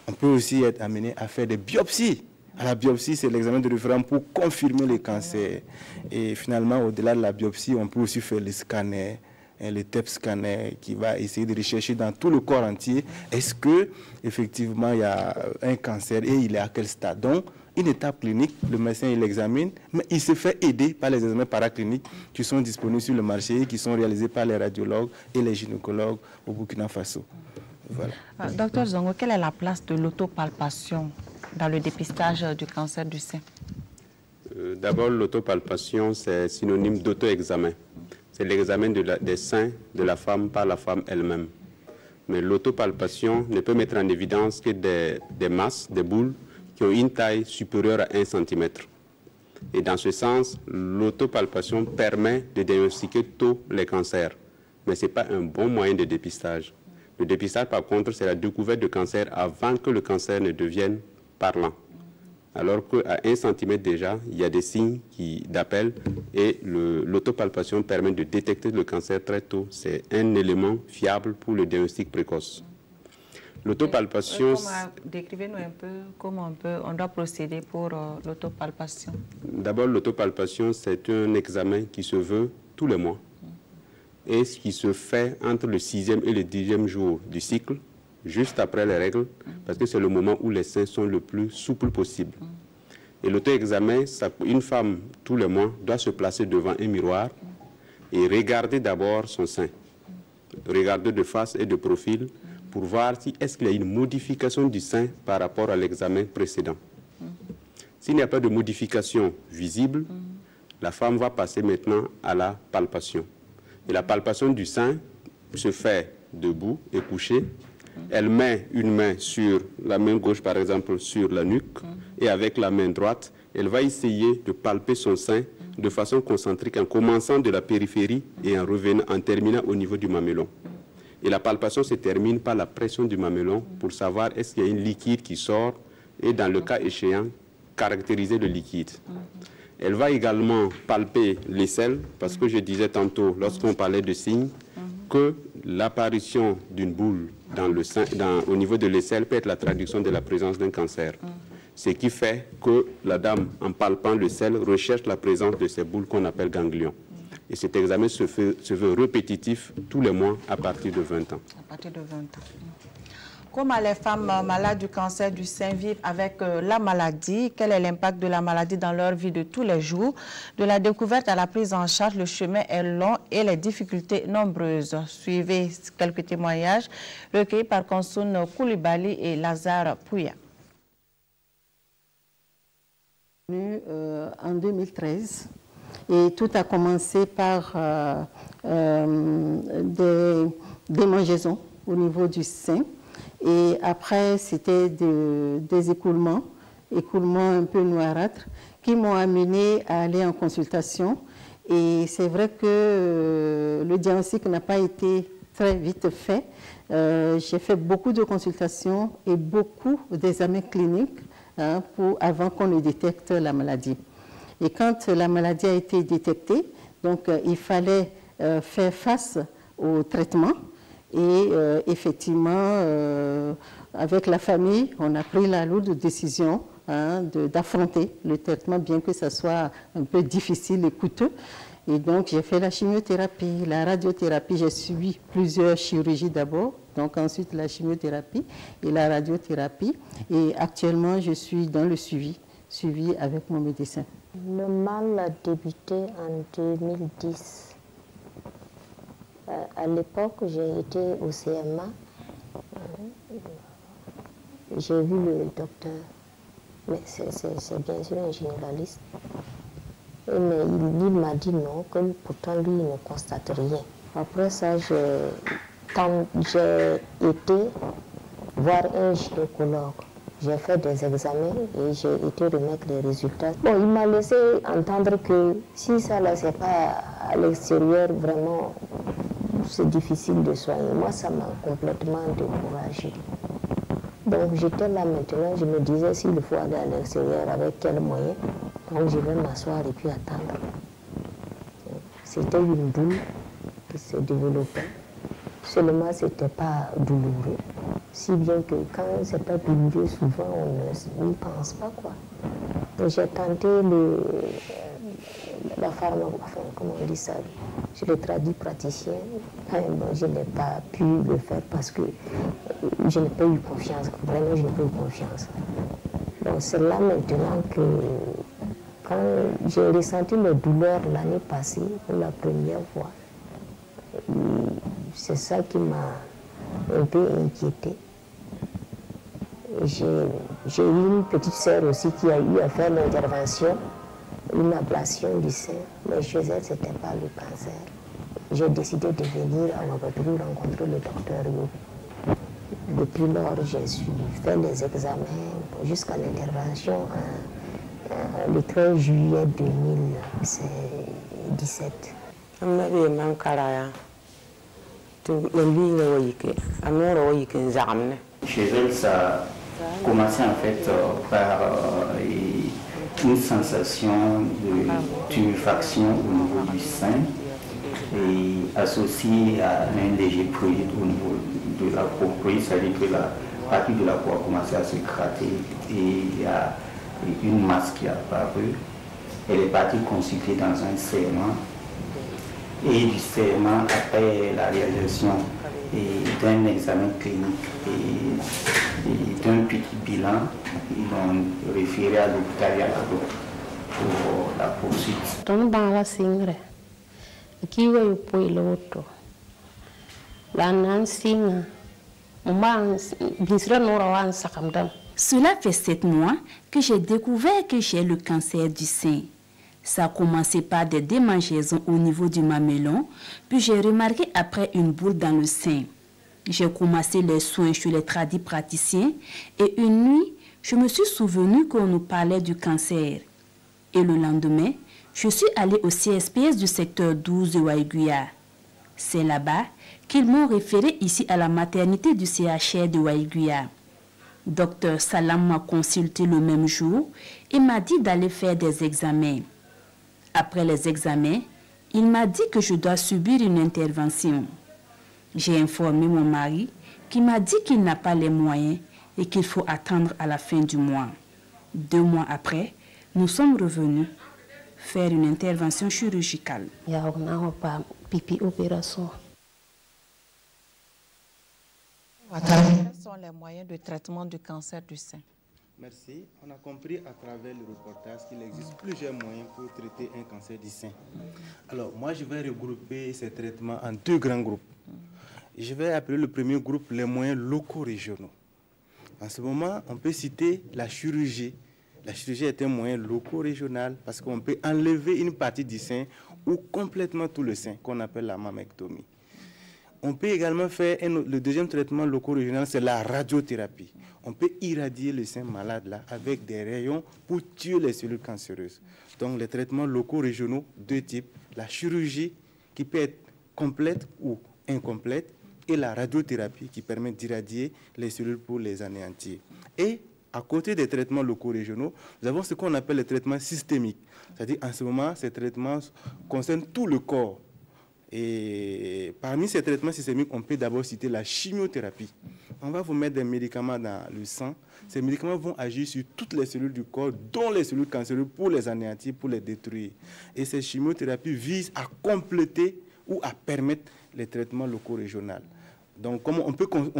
On peut aussi être amené à faire des biopsies. À la biopsie, c'est l'examen de référence pour confirmer le cancer. Et finalement, au-delà de la biopsie, on peut aussi faire le scanner, le TEP scanner qui va essayer de rechercher dans tout le corps entier est-ce que effectivement il y a un cancer et il est à quel stade. Donc une étape clinique, le médecin il l'examine, mais il se fait aider par les examens paracliniques qui sont disponibles sur le marché et qui sont réalisés par les radiologues et les gynécologues au Burkina Faso. Voilà. Docteur Zongo, quelle est la place de l'autopalpation dans le dépistage du cancer du sein? D'abord, l'autopalpation, c'est synonyme d'auto-examen. C'est l'examen des seins de la femme par la femme elle-même. Mais l'autopalpation ne peut mettre en évidence que des masses, des boules, qui ont une taille supérieure à 1 cm. Et dans ce sens, l'autopalpation permet de diagnostiquer tôt les cancers. Mais ce n'est pas un bon moyen de dépistage. Le dépistage, par contre, c'est la découverte de cancer avant que le cancer ne devienne parlant. Alors qu'à 1 cm déjà, il y a des signes d'appel et l'autopalpation permet de détecter le cancer très tôt. C'est un élément fiable pour le diagnostic précoce. L'autopalpation... Décrivez-nous un peu comment on doit procéder pour l'autopalpation. D'abord, l'autopalpation, c'est un examen qui se veut tous les mois et qui se fait entre le 6e et le 10e jour du cycle, juste après les règles, parce que c'est le moment où les seins sont le plus souples possible. Et l'auto-examen, une femme, tous les mois, doit se placer devant un miroir et regarder d'abord son sein. Regarder de face et de profil pour voir si est-ce qu'il y a une modification du sein par rapport à l'examen précédent. S'il n'y a pas de modification visible, la femme va passer maintenant à la palpation. Et la palpation du sein se fait debout et couchée. Elle met une main sur la main gauche, par exemple, sur la nuque, et avec la main droite, elle va essayer de palper son sein de façon concentrique, en commençant de la périphérie et en terminant au niveau du mamelon. Et la palpation se termine par la pression du mamelon pour savoir est-ce qu'il y a une liquide qui sort et dans le cas échéant, caractériser le liquide. Elle va également palper l'aisselle parce que je disais tantôt, lorsqu'on parlait de signes, que l'apparition d'une boule dans le sein, au niveau de l'aisselle peut être la traduction de la présence d'un cancer. Ce qui fait que la dame, en palpant le sel, recherche la présence de ces boules qu'on appelle ganglions. Et cet examen se veut répétitif tous les mois à partir de 20 ans. À partir de 20 ans. Comment les femmes malades du cancer du sein vivent avec la maladie? Quel est l'impact de la maladie dans leur vie de tous les jours? De la découverte à la prise en charge, le chemin est long et les difficultés nombreuses. Suivez quelques témoignages recueillis par Konsoun Koulibaly et Lazare Pouya. En 2013, et tout a commencé par des démangeaisons au niveau du sein. Et après, c'était des écoulements un peu noirâtres, qui m'ont amené à aller en consultation. Et c'est vrai que le diagnostic n'a pas été très vite fait. J'ai fait beaucoup de consultations et beaucoup d'examens cliniques avant qu'on ne détecte la maladie. Et quand la maladie a été détectée, donc il fallait faire face au traitement. Et effectivement, avec la famille, on a pris la lourde décision d'affronter le traitement, bien que ça soit un peu difficile et coûteux. Et donc, j'ai fait la chimiothérapie, la radiothérapie. J'ai suivi plusieurs chirurgies d'abord, donc ensuite la chimiothérapie et la radiothérapie. Et actuellement, je suis dans le suivi avec mon médecin. Le mal a débuté en 2010. À l'époque, j'ai été au CMA. J'ai vu le docteur, mais c'est bien sûr un généraliste. Mais il m'a dit non, que pourtant lui il ne constate rien. Après ça, quand j'ai été voir un gynécologue, j'ai fait des examens et j'ai été remettre les résultats. Bon, il m'a laissé entendre que si ça là, c'est pas à l'extérieur, vraiment, c'est difficile de soigner. Moi, ça m'a complètement découragée. Donc, j'étais là maintenant, je me disais s'il faut aller à l'extérieur, avec quels moyens. Donc, je vais m'asseoir et puis attendre. C'était une boule qui s'est développée. Seulement, ce n'était pas douloureux. Si bien que quand c'est pas douloureux, souvent, on n'y pense pas, quoi. J'ai tenté la pharmacie, enfin, comment on dit ça, je l'ai traduit praticien. Bon, je n'ai pas pu le faire parce que je n'ai pas eu confiance. Vraiment, je n'ai pas eu confiance. Donc, c'est là maintenant que, quand j'ai ressenti les douleurs l'année passée, pour la première fois, c'est ça qui m'a un peu inquiétée. J'ai eu une petite sœur aussi qui a eu à faire l'intervention, une ablation du sein, mais chez elle, ce n'était pas le cancer. J'ai décidé de venir à Ouagadougou rencontrer le docteur Yo. Depuis lors, j'ai fait les examens jusqu'à l'intervention le 13 juillet 2017. Chez elle, ça a commencé en fait par une sensation de tuméfaction au niveau du sein et associée à un léger prurit au niveau de la peau. C'est-à-dire que la partie de la peau a commencé à se gratter et il y a une masse qui a apparu. Elle est partie consulter dans un serment et du serment, après la réalisation d'un examen clinique et d'un petit bilan, ils ont référé à l'hôpital Yalado pour la poursuite. Cela fait 7 mois que j'ai découvert que j'ai le cancer du sein. Ça a commencé par des démangeaisons au niveau du mamelon, puis j'ai remarqué après une boule dans le sein. J'ai commencé les soins chez les tradipraticiens et une nuit, je me suis souvenu qu'on nous parlait du cancer. Et le lendemain, je suis allée au CSPS du secteur 12 de Waiguya. C'est là-bas qu'ils m'ont référé ici à la maternité du CHR de Waïguya. Docteur Salam m'a consulté le même jour et m'a dit d'aller faire des examens. Après les examens, il m'a dit que je dois subir une intervention. J'ai informé mon mari qui m'a dit qu'il n'a pas les moyens et qu'il faut attendre à la fin du mois. 2 mois après, nous sommes revenus faire une intervention chirurgicale. Quels sont les moyens de traitement du cancer du sein? Merci. On a compris à travers le reportage qu'il existe plusieurs moyens pour traiter un cancer du sein. Alors, moi, je vais regrouper ces traitements en 2 grands groupes. Je vais appeler le premier groupe les moyens locaux régionaux. En ce moment, on peut citer la chirurgie. La chirurgie est un moyen loco-régional parce qu'on peut enlever une partie du sein ou complètement tout le sein, qu'on appelle la mammectomie. On peut également faire le deuxième traitement loco-régional, c'est la radiothérapie. On peut irradier le sein malade là avec des rayons pour tuer les cellules cancéreuses. Donc les traitements locaux-régionaux, 2 types. La chirurgie qui peut être complète ou incomplète et la radiothérapie qui permet d'irradier les cellules pour les anéantir. Et à côté des traitements locaux régionaux, nous avons ce qu'on appelle les traitements systémiques. C'est-à-dire, en ce moment, ces traitements concernent tout le corps. Et parmi ces traitements systémiques, on peut d'abord citer la chimiothérapie. On va vous mettre des médicaments dans le sang. Ces médicaments vont agir sur toutes les cellules du corps, dont les cellules cancéreuses, pour les anéantir, pour les détruire. Et ces chimiothérapies visent à compléter ou à permettre les traitements locaux régionaux. Donc, comme on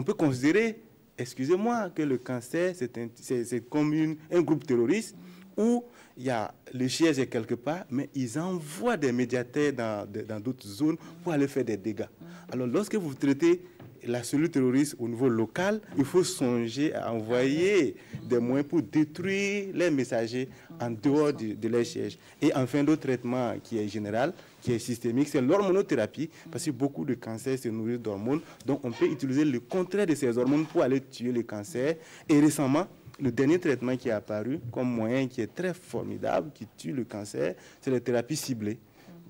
peut considérer, excusez-moi, que le cancer, c'est comme un groupe terroriste où il y a le siège est quelque part, mais ils envoient des médiateurs dans d'autres zones pour aller faire des dégâts. Alors, lorsque vous traitez la cellule terroriste au niveau local, il faut songer à envoyer des moyens pour détruire les messagers en dehors de leur siège. Et enfin, l'autre traitement qui est général, qui est systémique, c'est l'hormonothérapie, parce que beaucoup de cancers se nourrissent d'hormones. Donc, on peut utiliser le contraire de ces hormones pour aller tuer le cancer. Et récemment, le dernier traitement qui est apparu comme moyen qui est très formidable, qui tue le cancer, c'est les thérapies ciblées.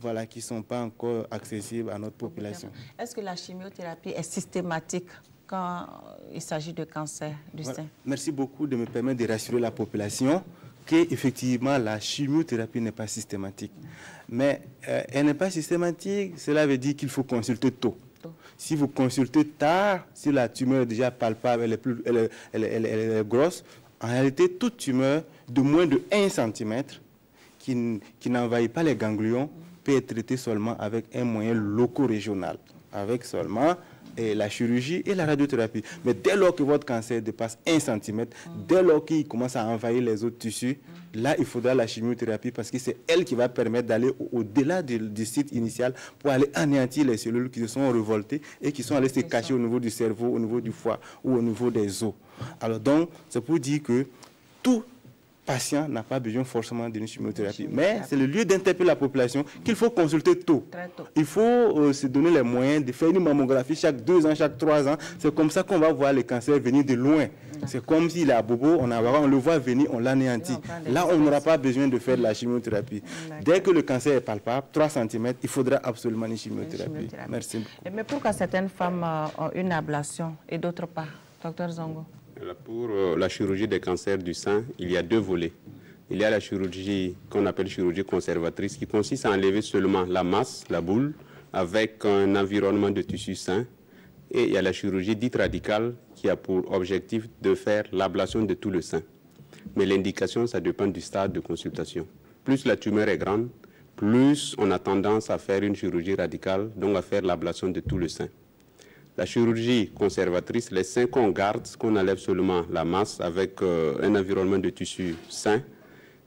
Voilà, qui ne sont pas encore accessibles à notre population. Est-ce que la chimiothérapie est systématique quand il s'agit de cancer du sein? Merci beaucoup de me permettre de rassurer la population qu'effectivement la chimiothérapie n'est pas systématique. Mais elle n'est pas systématique, cela veut dire qu'il faut consulter tôt. Si vous consultez tard, si la tumeur est déjà palpable, elle est grosse, en réalité, toute tumeur de moins de 1 cm qui n'envahit pas les ganglions peut être traitée seulement avec un moyen loco-régional, avec seulement la chirurgie et la radiothérapie. Mais dès lors que votre cancer dépasse 1 cm, dès lors qu'il commence à envahir les autres tissus, là, il faudra la chimiothérapie parce que c'est elle qui va permettre d'aller au-delà du site initial pour aller anéantir les cellules qui se sont révoltées et qui sont allées se cacher au niveau du cerveau, au niveau du foie ou au niveau des os. Alors donc, c'est pour dire que tout patient n'a pas besoin forcément d'une chimiothérapie. Mais c'est le lieu d'interpeller la population qu'il faut consulter tôt. Il faut se donner les moyens de faire une mammographie chaque 2 ans, chaque 3 ans. C'est comme ça qu'on va voir les cancers venir de loin. C'est comme s'il est à bobo, on le voit venir, on l'anéantit. Là, on n'aura pas besoin de faire de la chimiothérapie. Dès que le cancer est palpable, 3 cm, il faudra absolument une chimiothérapie. Merci beaucoup. Mais pourquoi certaines femmes ont une ablation et d'autres pas, Dr Zongo? Pour la chirurgie des cancers du sein, il y a 2 volets. Il y a la chirurgie qu'on appelle chirurgie conservatrice qui consiste à enlever seulement la masse, la boule, avec un environnement de tissu sain. Et il y a la chirurgie dite radicale qui a pour objectif de faire l'ablation de tout le sein. Mais l'indication, ça dépend du stade de consultation. Plus la tumeur est grande, plus on a tendance à faire une chirurgie radicale, donc à faire l'ablation de tout le sein. La chirurgie conservatrice, les seins qu'on garde, qu'on enlève seulement la masse avec un environnement de tissu sain,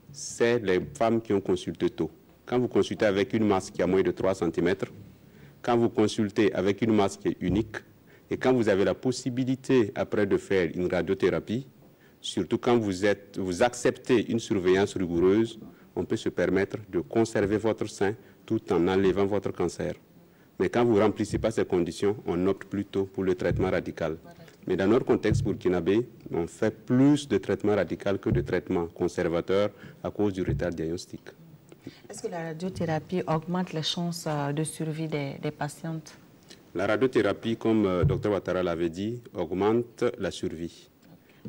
c'est les femmes qui ont consulté tôt. Quand vous consultez avec une masse qui a moins de 3 cm, quand vous consultez avec une masse qui est unique, et quand vous avez la possibilité après de faire une radiothérapie, surtout quand vous acceptez une surveillance rigoureuse, on peut se permettre de conserver votre sein tout en enlevant votre cancer. Mais quand vous ne remplissez pas ces conditions, on opte plutôt pour le traitement radical. Mais dans notre contexte burkinabé, on fait plus de traitement radical que de traitement conservateur à cause du retard diagnostique. Est-ce que la radiothérapie augmente les chances de survie des patientes? La radiothérapie, comme Dr Ouattara l'avait dit, augmente la survie.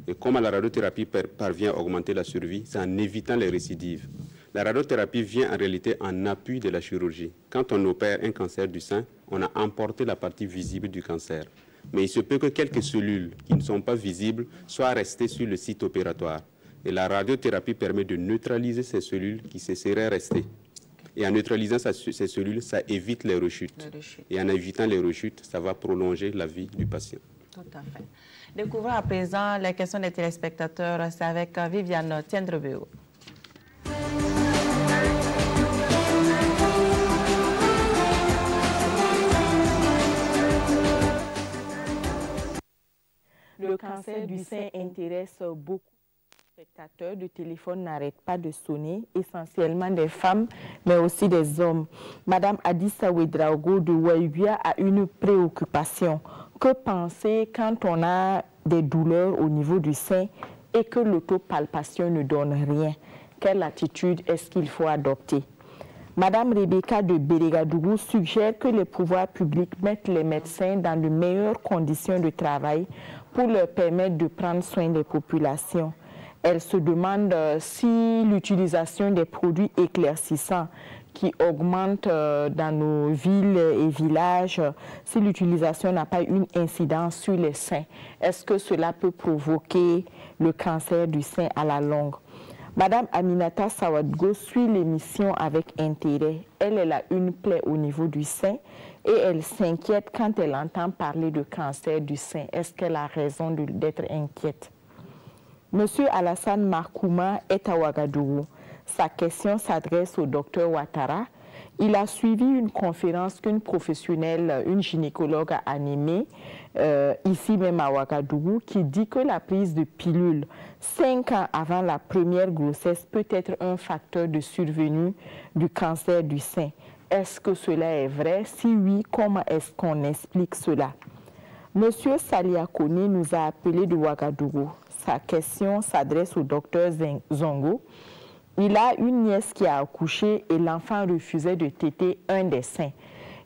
Et comment la radiothérapie parvient à augmenter la survie? C'est en évitant les récidives. La radiothérapie vient en réalité en appui de la chirurgie. Quand on opère un cancer du sein, on a emporté la partie visible du cancer. Mais il se peut que quelques cellules qui ne sont pas visibles soient restées sur le site opératoire. Et la radiothérapie permet de neutraliser ces cellules qui se seraient restées. Et en neutralisant ces cellules, ça évite les rechutes. Et en évitant les rechutes, ça va prolonger la vie du patient. Tout à fait. Découvrons à présent les questions des téléspectateurs. C'est avec Viviane Tiendrebeo. Le cancer du sein intéresse beaucoup de spectateurs. Le téléphone n'arrête pas de sonner, essentiellement des femmes, mais aussi des hommes. Madame Adissa Ouedraogo de Ouaïguia a une préoccupation. Que penser quand on a des douleurs au niveau du sein et que l'autopalpation ne donne rien? Quelle attitude est-ce qu'il faut adopter? Madame Rebecca de Bérégadougou suggère que les pouvoirs publics mettent les médecins dans de meilleures conditions de travail pour leur permettre de prendre soin des populations. Elle se demande si l'utilisation des produits éclaircissants qui augmentent dans nos villes et villages, si l'utilisation n'a pas une incidence sur les seins. Est-ce que cela peut provoquer le cancer du sein à la longue? Madame Aminata Sawadgo suit l'émission avec intérêt. Elle a une plaie au niveau du sein et elle s'inquiète quand elle entend parler de cancer du sein. Est-ce qu'elle a raison d'être inquiète? Monsieur Alassane Markouma est à Ouagadougou. Sa question s'adresse au docteur Ouattara. Il a suivi une conférence qu'une professionnelle, une gynécologue a animée, ici même à Ouagadougou, qui dit que la prise de pilules 5 ans avant la première grossesse peut être un facteur de survenue du cancer du sein. Est-ce que cela est vrai? Si oui, comment est-ce qu'on explique cela? Monsieur Saliakone nous a appelé de Ouagadougou. Sa question s'adresse au docteur Zongo. Il a une nièce qui a accouché et l'enfant refusait de téter un des seins.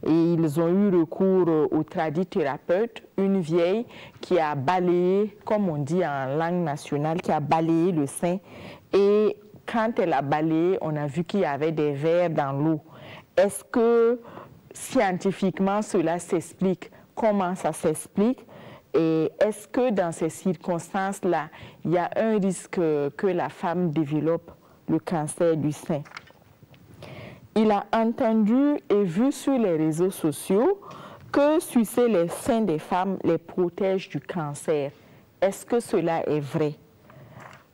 Et ils ont eu recours au tradithérapeute, une vieille qui a balayé, comme on dit en langue nationale, qui a balayé le sein. Et quand elle a balayé, on a vu qu'il y avait des vers dans l'eau. Est-ce que scientifiquement cela s'explique? Comment ça s'explique? Et est-ce que dans ces circonstances-là, il y a un risque que la femme développe le cancer du sein? Il a entendu et vu sur les réseaux sociaux que sucer les seins des femmes les protège du cancer. Est-ce que cela est vrai?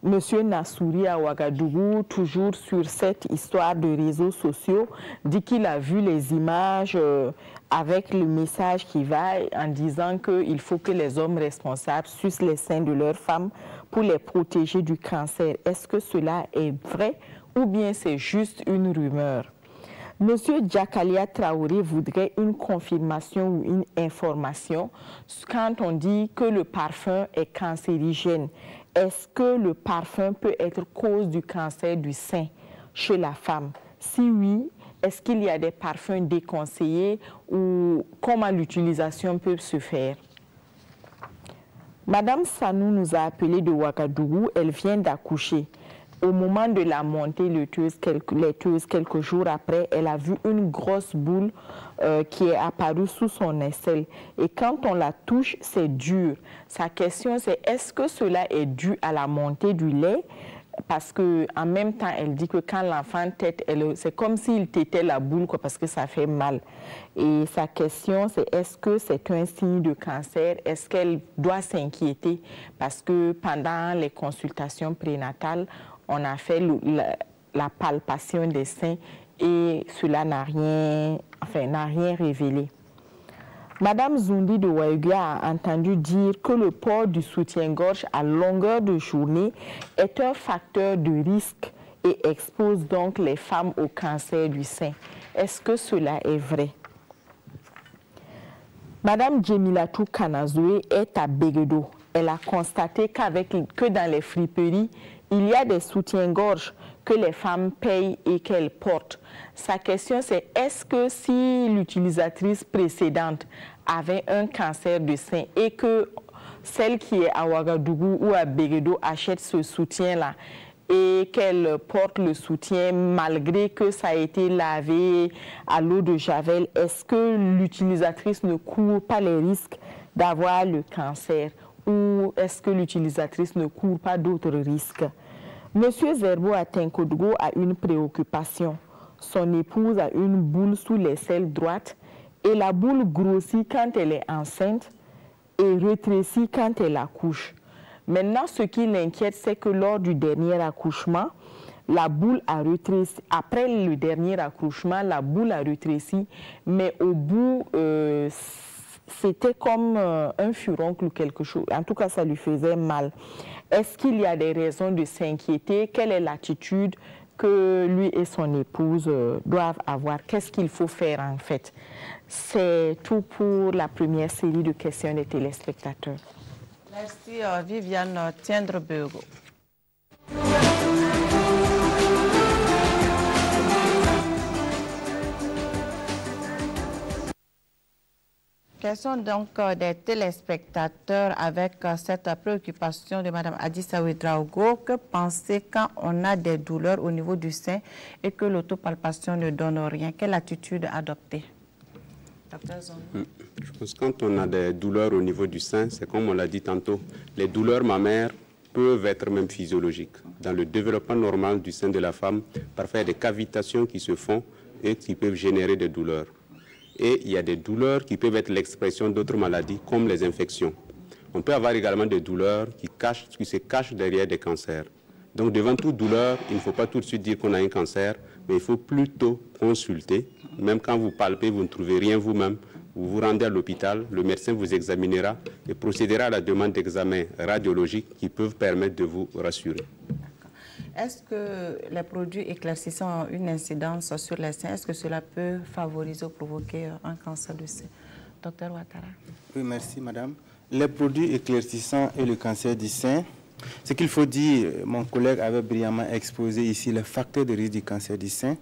Monsieur Nassouri à Ouagadougou, toujours sur cette histoire de réseaux sociaux, dit qu'il a vu les images avec le message qui va en disant qu'il faut que les hommes responsables sucent les seins de leurs femmes pour les protéger du cancer. Est-ce que cela est vrai ou bien c'est juste une rumeur? Monsieur Djakalia Traoré voudrait une confirmation ou une information quand on dit que le parfum est cancérigène. Est-ce que le parfum peut être cause du cancer du sein chez la femme? Si oui, est-ce qu'il y a des parfums déconseillés ou comment l'utilisation peut se faire? Madame Sanou nous a appelé de Ouagadougou, elle vient d'accoucher. Au moment de la montée laiteuse, quelques jours après, elle a vu une grosse boule qui est apparue sous son aisselle. Et quand on la touche, c'est dur. Sa question, c'est est-ce que cela est dû à la montée du lait? Parce qu'en même temps, elle dit que quand l'enfant tète, c'est comme s'il tétait la boule, quoi, parce que ça fait mal. Et sa question, c'est est-ce que c'est un signe de cancer? Est-ce qu'elle doit s'inquiéter? Parce que pendant les consultations prénatales, on a fait la palpation des seins et cela n'a rien révélé. Madame Zundi de Ouaïguia a entendu dire que le port du soutien-gorge à longueur de journée est un facteur de risque et expose donc les femmes au cancer du sein. Est-ce que cela est vrai? Madame Djemilatou Kanazoué est à Béguedo. Elle a constaté que dans les friperies, il y a des soutiens-gorge que les femmes payent et qu'elles portent. Sa question, c'est est-ce que si l'utilisatrice précédente avait un cancer de sein et que celle qui est à Ouagadougou ou à Béguédo achète ce soutien-là et qu'elle porte le soutien malgré que ça a été lavé à l'eau de Javel, est-ce que l'utilisatrice ne court pas les risques d'avoir le cancer ou est-ce que l'utilisatrice ne court pas d'autres risques? Monsieur Zerbo Atenkodgo a une préoccupation. Son épouse a une boule sous l'aisselle droite et la boule grossit quand elle est enceinte et rétrécit quand elle accouche. Maintenant, ce qui l'inquiète, c'est que lors du dernier accouchement, la boule a rétréci. Après le dernier accouchement, la boule a rétréci, mais au bout, c'était comme un furoncle ou quelque chose. En tout cas, ça lui faisait mal. Est-ce qu'il y a des raisons de s'inquiéter? Quelle est l'attitude que lui et son épouse doivent avoir? Qu'est-ce qu'il faut faire en fait? C'est tout pour la première série de questions des téléspectateurs. Merci Viviane Tiendrebego. Question donc des téléspectateurs avec cette préoccupation de Mme Adissa Ouedraogo. Que penser quand on a des douleurs au niveau du sein et que l'autopalpation ne donne rien? Quelle attitude adopter? Dr. Zongo. Je pense que quand on a des douleurs au niveau du sein, c'est comme on l'a dit tantôt, les douleurs mammaires peuvent être même physiologiques. Dans le développement normal du sein de la femme, parfois il y a des cavitations qui se font et qui peuvent générer des douleurs. Et il y a des douleurs qui peuvent être l'expression d'autres maladies, comme les infections. On peut avoir également des douleurs qui se cachent derrière des cancers. Donc, devant toute douleur, il ne faut pas tout de suite dire qu'on a un cancer, mais il faut plutôt consulter. Même quand vous palpez, vous ne trouvez rien vous-même, vous vous rendez à l'hôpital, le médecin vous examinera et procédera à la demande d'examens radiologiques qui peuvent permettre de vous rassurer. Est-ce que les produits éclaircissants ont une incidence sur les seins? Est-ce que cela peut favoriser ou provoquer un cancer du sein? Docteur Ouattara. Oui, merci madame. Les produits éclaircissants et le cancer du sein, ce qu'il faut dire, mon collègue avait brillamment exposé ici les facteurs de risque du cancer du sein.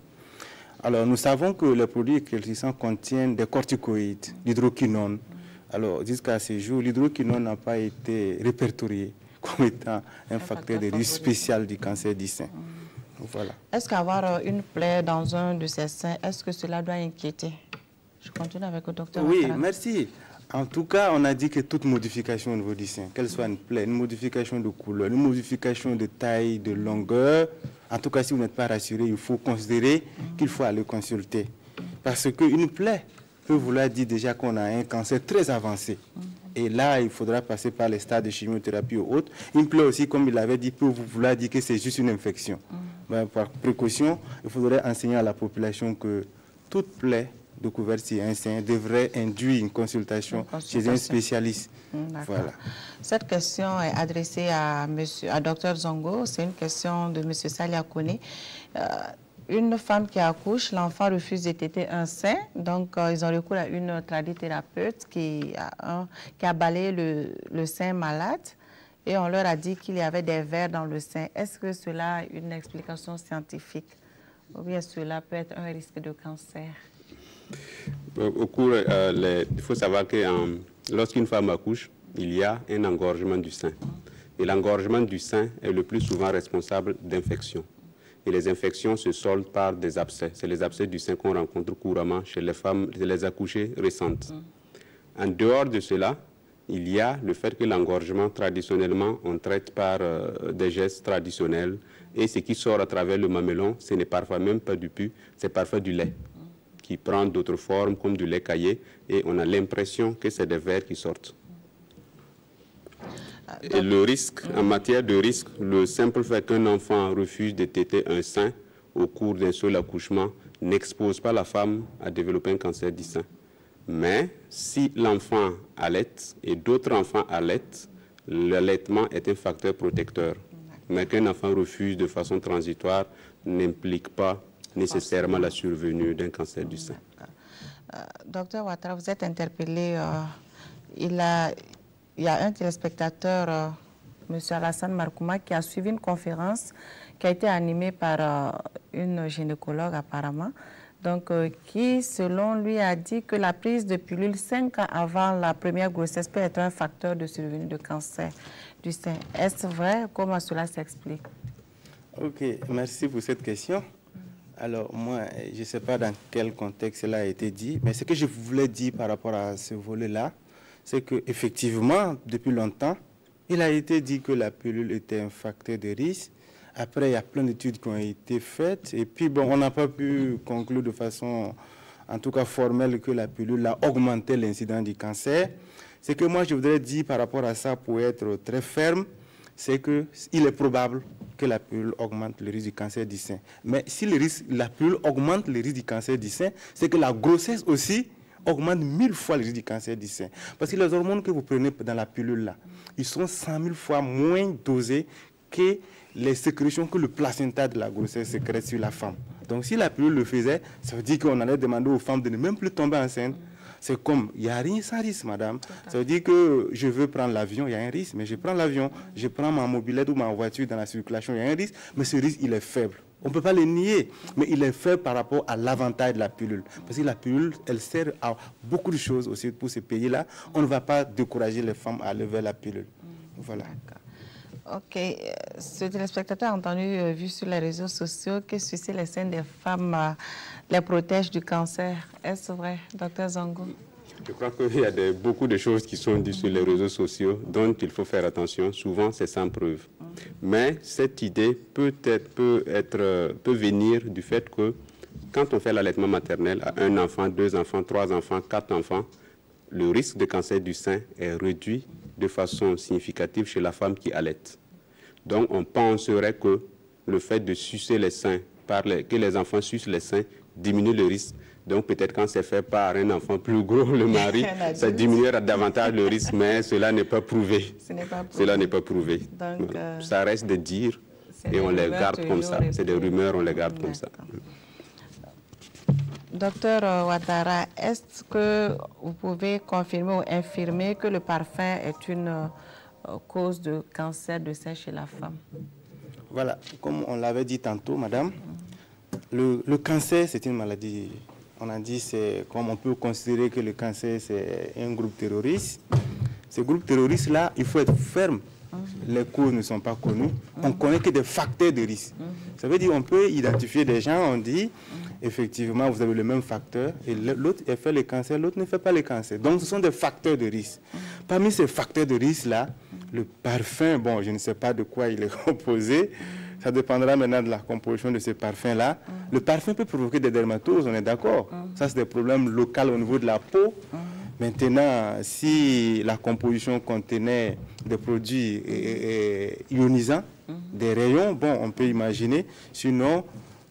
Alors, nous savons que les produits éclaircissants contiennent des corticoïdes, l'hydroquinone. Alors, jusqu'à ce jour, l'hydroquinone n'a pas été répertorié comme étant un facteur de risque spécial du cancer du sein. Voilà. Est-ce qu'avoir une plaie dans un de ces seins, est-ce que cela doit inquiéter? Je continue avec le docteur. Oui, Ouattara. merci. En tout cas, on a dit que toute modification au niveau du sein, qu'elle soit une plaie, une modification de couleur, une modification de taille, de longueur, en tout cas, si vous n'êtes pas rassuré, il faut considérer qu'il faut aller consulter. Parce qu'une plaie peut vouloir dire déjà qu'on a un cancer très avancé. Et là, il faudra passer par les stades de chimiothérapie ou autres. Une plaie aussi, comme il l'avait dit, peut vouloir dire que c'est juste une infection. Ben, par précaution, il faudrait enseigner à la population que toute plaie découverte sur un sein devrait induire une consultation chez un spécialiste. Voilà. Cette question est adressée à Dr Zongo. C'est une question de M. Saliakone. Une femme qui accouche, l'enfant refuse de téter un sein, donc ils ont recours à une tradithérapeute qui a balayé le sein malade et on leur a dit qu'il y avait des vers dans le sein. Est-ce que cela a une explication scientifique ou bien cela peut être un risque de cancer? Il faut savoir que lorsqu'une femme accouche, il y a un engorgement du sein. Et l'engorgement du sein est le plus souvent responsable d'infections. Et les infections se soldent par des abcès. C'est les abcès du sein qu'on rencontre couramment chez les femmes, les accouchées récentes. En dehors de cela, il y a le fait que l'engorgement, traditionnellement, on traite par des gestes traditionnels. Et ce qui sort à travers le mamelon, ce n'est parfois même pas du pus, c'est parfois du lait qui prend d'autres formes comme du lait caillé. Et on a l'impression que c'est des vers qui sortent. Et le risque, en matière de risque, le simple fait qu'un enfant refuse de téter un sein au cours d'un seul accouchement n'expose pas la femme à développer un cancer du sein. Mais si l'enfant allaite et d'autres enfants allaitent, l'allaitement est un facteur protecteur. Mais qu'un enfant refuse de façon transitoire n'implique pas nécessairement la survenue d'un cancer du sein. Docteur Ouattara, vous êtes interpellé. Il y a un téléspectateur, M. Alassane Markouma, qui a suivi une conférence qui a été animée par une gynécologue apparemment. Donc, qui, selon lui, a dit que la prise de pilule 5 ans avant la première grossesse peut être un facteur de survenue de cancer du sein. Est-ce vrai? Comment cela s'explique? Ok, merci pour cette question. Alors, moi, je ne sais pas dans quel contexte cela a été dit, mais ce que je voulais dire par rapport à ce volet-là, c'est qu'effectivement, depuis longtemps, il a été dit que la pilule était un facteur de risque. Après, il y a plein d'études qui ont été faites. Et puis, bon, on n'a pas pu conclure de façon, en tout cas formelle, que la pilule a augmenté l'incidence du cancer. Ce que moi, je voudrais dire par rapport à ça, pour être très ferme, c'est qu'il est probable que la pilule augmente le risque du cancer du sein. Mais si la pilule augmente le risque du cancer du sein, c'est que la grossesse aussi augmente 1000 fois le risque du cancer du sein. Parce que les hormones que vous prenez dans la pilule là, ils sont 100 000 fois moins dosés que les sécrétions que le placenta de la grossesse sécrète sur la femme. Donc si la pilule le faisait, ça veut dire qu'on allait demander aux femmes de ne même plus tomber enceinte. C'est comme, il n'y a rien sans risque, madame. Ça veut dire que je veux prendre l'avion, il y a un risque, mais je prends l'avion. Je prends ma mobilette ou ma voiture dans la circulation, il y a un risque, mais ce risque, il est faible. On ne peut pas le nier, mais il est faible par rapport à l'avantage de la pilule. Parce que la pilule, elle sert à beaucoup de choses aussi pour ces pays-là. On ne va pas décourager les femmes à aller vers la pilule. Voilà. Ok. Ce téléspectateur a entendu, vu sur les réseaux sociaux, que sucer les seins des femmes les protège du cancer. Est-ce vrai, Dr Zongo? Je crois qu'il y a beaucoup de choses qui sont dites sur les réseaux sociaux dont il faut faire attention. Souvent, c'est sans preuve. Mais cette idée peut venir du fait que quand on fait l'allaitement maternel à 1 enfant, 2 enfants, 3 enfants, 4 enfants, le risque de cancer du sein est réduit de façon significative chez la femme qui allaite. Donc, on penserait que le fait de sucer les seins, que les enfants sucent les seins, diminue le risque. Donc, peut-être quand c'est fait par un enfant plus gros, le mari, ça diminuera davantage le risque, mais cela n'est pas prouvé. Cela n'est pas prouvé. Donc, ça reste de dire et on les garde comme ça. C'est des rumeurs, on les garde comme ça. Docteur Ouattara, est-ce que vous pouvez confirmer ou infirmer que le parfum est une cause de cancer de sein chez la femme? Voilà, comme on l'avait dit tantôt, madame, le cancer, c'est une maladie. On a dit, c'est comme on peut considérer que le cancer, c'est un groupe terroriste. Ce groupe terroriste-là, il faut être ferme. Les causes ne sont pas connues. On ne connaît que des facteurs de risque. Ça veut dire qu'on peut identifier des gens, on dit, effectivement, vous avez le même facteur, et l'autre fait le cancer, l'autre ne fait pas le cancer. Donc, ce sont des facteurs de risque. Parmi ces facteurs de risque-là, le parfum, bon, je ne sais pas de quoi il est composé, ça dépendra maintenant de la composition de ce parfum-là. Le parfum peut provoquer des dermatoses, on est d'accord. Ça, c'est des problèmes locaux au niveau de la peau. Maintenant, si la composition contenait des produits ionisants, des rayons, bon, on peut imaginer. Sinon,